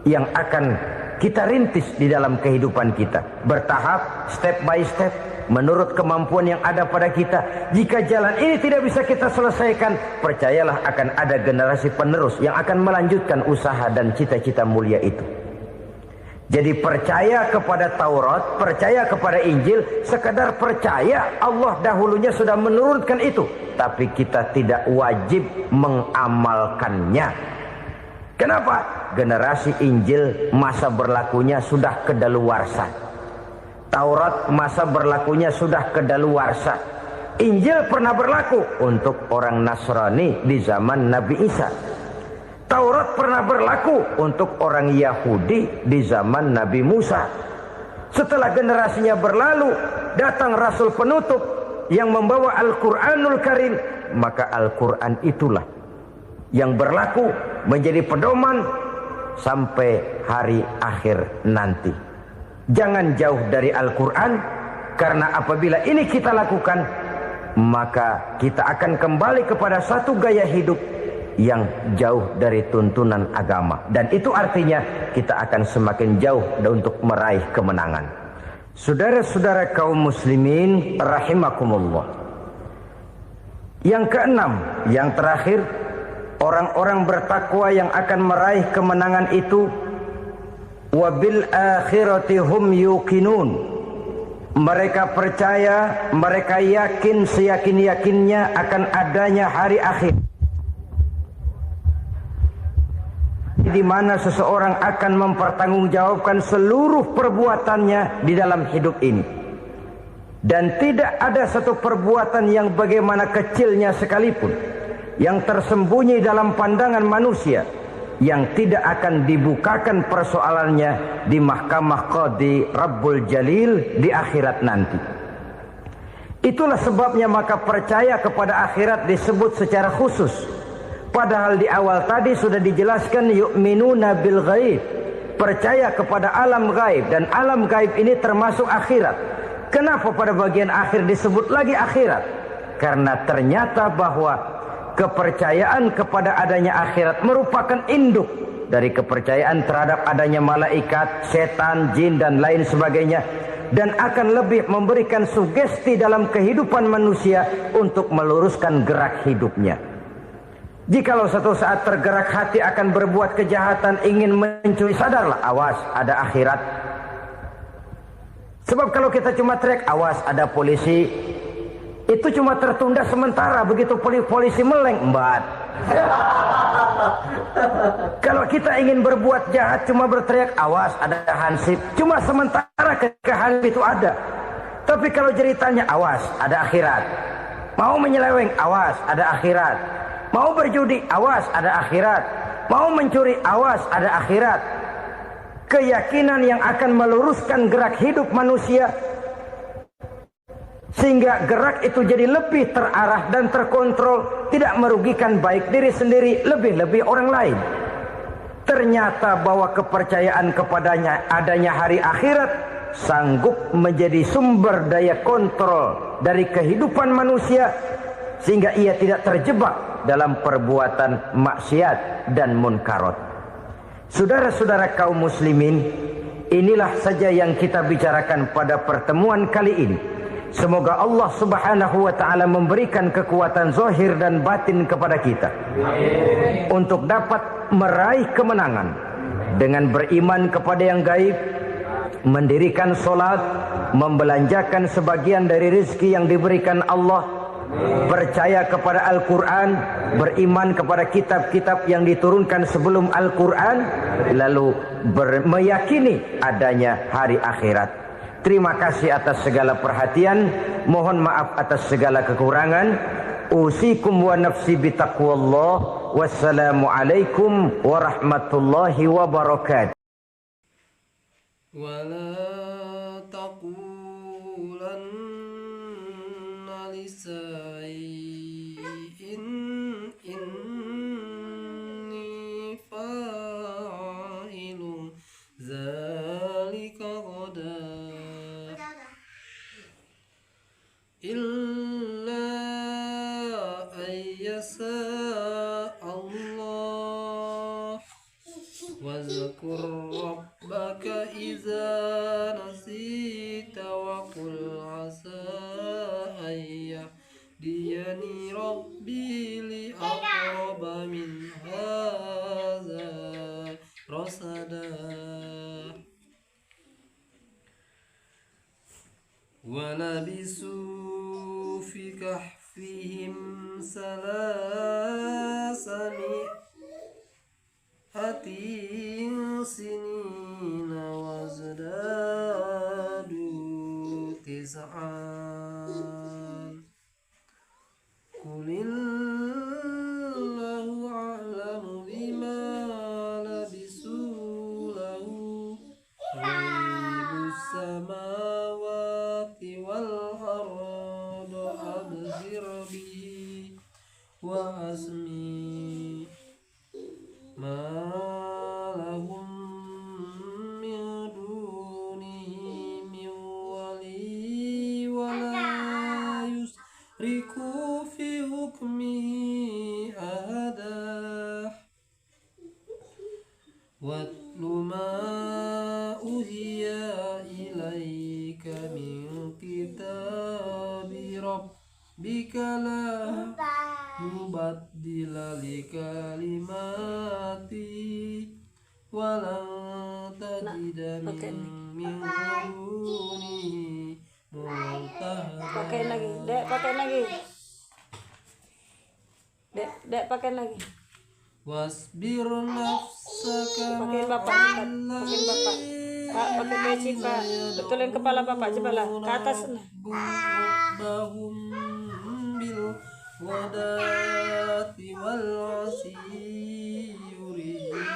yang akan kita rintis di dalam kehidupan kita. Bertahap, step by step, menurut kemampuan yang ada pada kita. Jika jalan ini tidak bisa kita selesaikan, percayalah akan ada generasi penerus yang akan melanjutkan usaha dan cita-cita mulia itu. Jadi percaya kepada Taurat, percaya kepada Injil, sekadar percaya Allah dahulunya sudah menurunkan itu. Tapi kita tidak wajib mengamalkannya. Kenapa? Generasi Injil masa berlakunya sudah kedaluarsa. Taurat masa berlakunya sudah kedaluarsa. Injil pernah berlaku untuk orang Nasrani di zaman Nabi Isa. Taurat pernah berlaku untuk orang Yahudi di zaman Nabi Musa. Setelah generasinya berlalu, datang Rasul penutup yang membawa Al-Quranul Karim. Maka Al-Quran itulah yang berlaku menjadi pedoman sampai hari akhir nanti. Jangan jauh dari Al-Quran, karena apabila ini kita lakukan, maka kita akan kembali kepada satu gaya hidup yang jauh dari tuntunan agama. Dan itu artinya kita akan semakin jauh untuk meraih kemenangan. Saudara-saudara kaum muslimin rahimakumullah. Yang keenam, yang terakhir, orang-orang bertakwa yang akan meraih kemenangan itu wabil akhirati hum yuqinun. Mereka percaya, mereka yakin seyakin-yakinnya akan adanya hari akhir, di mana seseorang akan mempertanggungjawabkan seluruh perbuatannya di dalam hidup ini. Dan tidak ada satu perbuatan yang bagaimana kecilnya sekalipun yang tersembunyi dalam pandangan manusia yang tidak akan dibukakan persoalannya di mahkamah Qadi Rabbul Jalil di akhirat nanti. Itulah sebabnya maka percaya kepada akhirat disebut secara khusus. Padahal di awal tadi sudah dijelaskan yu'minuna bil ghaib, percaya kepada alam gaib, dan alam gaib ini termasuk akhirat. Kenapa pada bagian akhir disebut lagi akhirat? Karena ternyata bahwa kepercayaan kepada adanya akhirat merupakan induk dari kepercayaan terhadap adanya malaikat, setan, jin, dan lain sebagainya, dan akan lebih memberikan sugesti dalam kehidupan manusia untuk meluruskan gerak hidupnya. Jikalau satu saat tergerak hati akan berbuat kejahatan, ingin mencuri, sadarlah, awas ada akhirat. Sebab kalau kita cuma teriak awas ada polisi, itu cuma tertunda sementara, begitu polisi meleng, embat. Kalau kita ingin berbuat jahat cuma berteriak awas ada hansip, cuma sementara ketika hansip itu ada. Tapi kalau ceritanya awas ada akhirat, mau menyeleweng awas ada akhirat, mau berjudi awas ada akhirat, mau mencuri awas ada akhirat. Keyakinan yang akan meluruskan gerak hidup manusia sehingga gerak itu jadi lebih terarah dan terkontrol, tidak merugikan baik diri sendiri, lebih-lebih orang lain. Ternyata bahwa kepercayaan kepadanya adanya hari akhirat sanggup menjadi sumber daya kontrol dari kehidupan manusia, sehingga ia tidak terjebak dalam perbuatan maksiat dan munkarat. Saudara-saudara kaum muslimin, inilah saja yang kita bicarakan pada pertemuan kali ini. Semoga Allah subhanahu wa ta'ala memberikan kekuatan zahir dan batin kepada kita untuk dapat meraih kemenangan dengan beriman kepada yang gaib, mendirikan solat, membelanjakan sebagian dari rezeki yang diberikan Allah, percaya kepada Al-Quran, beriman kepada kitab-kitab yang diturunkan sebelum Al-Quran, lalu meyakini adanya hari akhirat. Terima kasih atas segala perhatian. Mohon maaf atas segala kekurangan. Usikum wa nafsi bitaqwallah. Wassalamualaikum warahmatullahi wabarakatuh. Wala taqulanna lisai'in inni fa'ilun zalika ghadan illa ayyasa Allah wa zakur rabbaka iza nasita wa qul asa ayyahdiyani rabbi li aqraba min hadza rasada wa labisu fi kahfihim salasamin sinina wazdadu tis'an Qulillahu a'lamu bima labisu lahu ghaibus samawati wal ardu absir bihi wa asmi ma lahum min dunihi min wali wa la yusriku fi hukmihi ahada watlu ma uhiya ilaika min kitabi rabbika la mubaddila likalimati walan tajida min dunihi multahada. Pakai lagi, Dek, pakai lagi. Dek, pakai lagi. Wasbir nafsaka Pakai Bapak, pakai Bapak. Pak, pakai besi, Pak. Betulin kepala Bapak, coba lah. Ke atas. Rabbahum bil wadati wal asi yurihim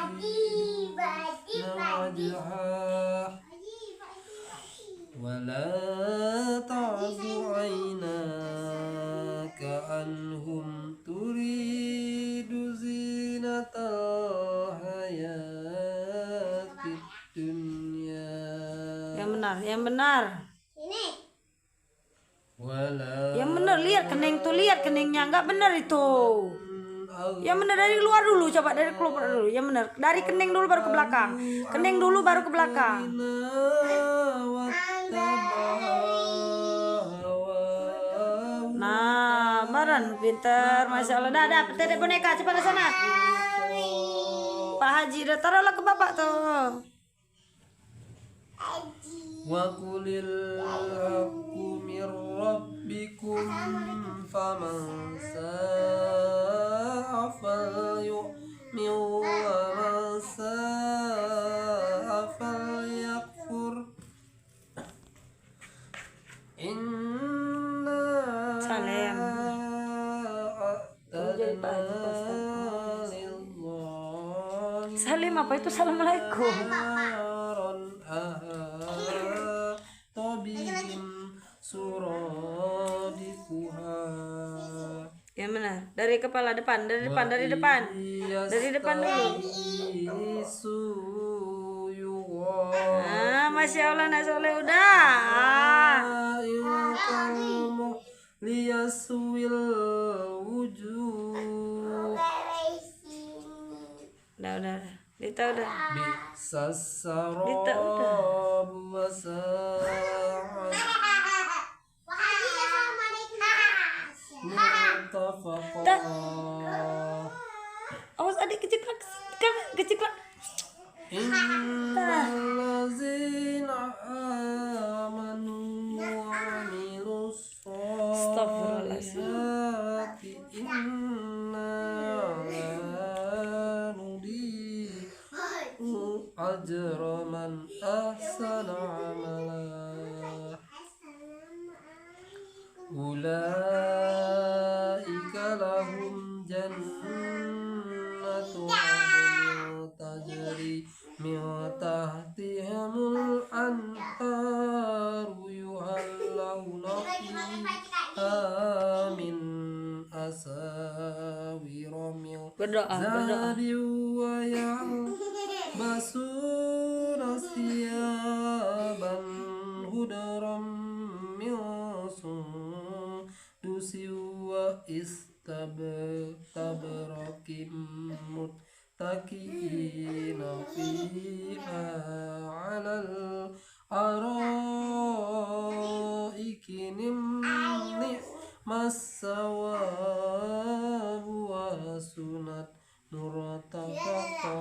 benar, yang benar. ولا Yang benar, lihat kening tuh, lihat keningnya nggak benar itu. Yang benar dari luar dulu, coba dari keluar dulu. Yang benar, dari kening dulu baru ke belakang. Kening dulu baru ke belakang. Nah, baran pinter, masya Allah. Dah, petik boneka, cepat ke sana. Pak Haji, udah taruhlah ke bapak tuh. وقل الحق من ربكم فمن شاء فليؤمن ومن شاء فليكفر إنا Salam. أعتدنا للظالمين Salim apa itu? Assalamualaikum. Yang benar, dari kepala depan, dari depan dulu. Ah, masya Allah, nak soleh udah. Udah. Dita udah. Dita udah. Awas adik keciklak. Innallazina amanu wa amilus solihati inna la nudi'u ajra man ahsana amala ulaika lahum jannatu adnin tajri min tahtihimul anharu yuhallawna fiha min asawira min zahabin wa yalbasuna siyaban hudran min sundusin wa istabrakim muttaqiina fiha 'alal araiki ni'mas sawabu wa hasunat murtafaqa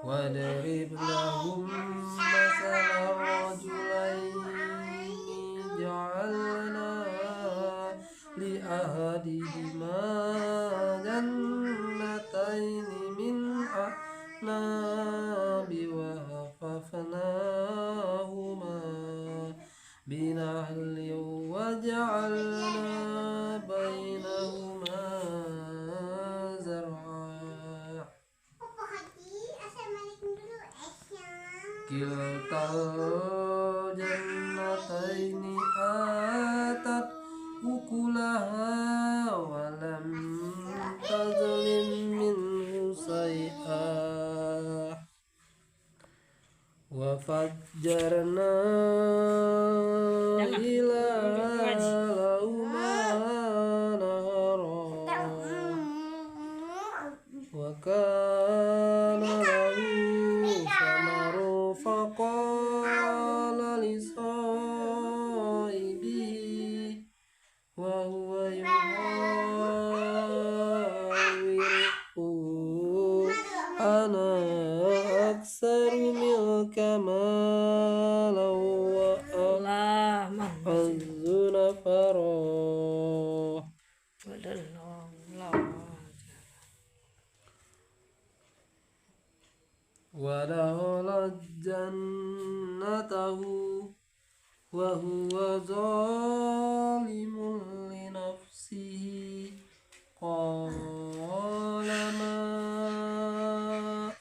wadrib lahum masalan rajulaini ja'alna li ahadihima jannataini min a'nabi wa hafafnahuma binahli wa ja'alna bainahuma zar'a kiltal jannataini atat ukulaha wa lam tazlim minhu say'ah wa fajjarna ilahauma nahara wa kana lahu samaru faqala li sahibihi wa huwa yuhawiruhu ana aksaru minka malan wa a'azzu nafara wa dakhala jannatahu wa huwa zalimun li nafsihi qala ma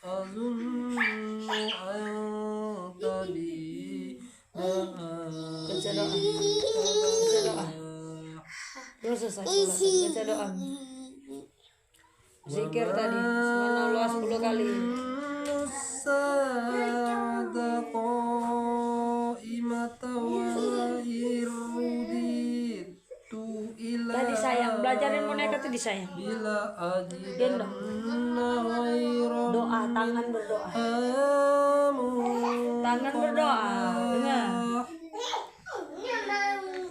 azunnu an tabi Baca doa. Belum selesai sholat. Baca doa. Zikir tadi. Subhanallah 10 kali. الساعة قائمة ولئن رددت إلى Tadi sayang, belajarin boneka tuh disayang. لأجدن خيرا Doa, tangan berdoa. Tangan berdoa, dengar.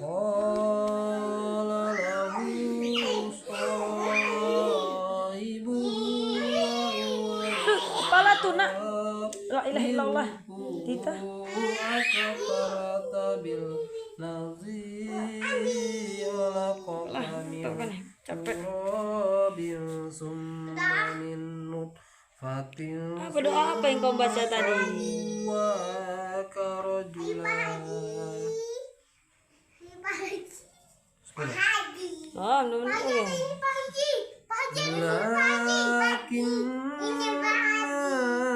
قال له صاحبه Kepala tuh nak. La ilaha illallah. Kita. أكفرت بالذي خلقك من Capek. تراب ثم من نطفة Apa doa apa yang kau baca tadi? سواك رجلا Oh, belum ya. لكن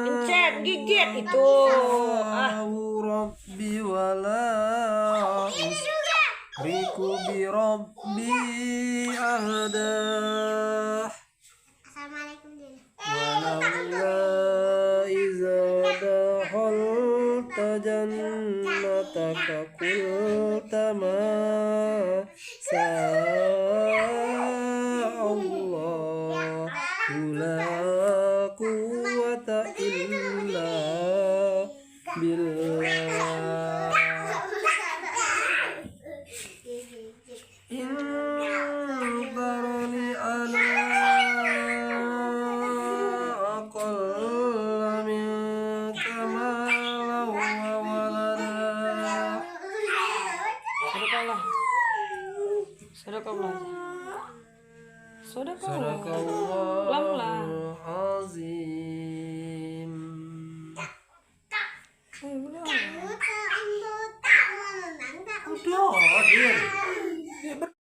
Pencet, gigit itu. ربي ولا أشرك بربي أحدا ولولا إذا دخلت جنتك قلت ما شاء الله لا قوة إلا بالله إن ذرني أنا أقل منك مالا وولدا Sedekahlah. Sedekahlah. Sedekahlah. Pelan-pelan. Azim. Udah. Udah.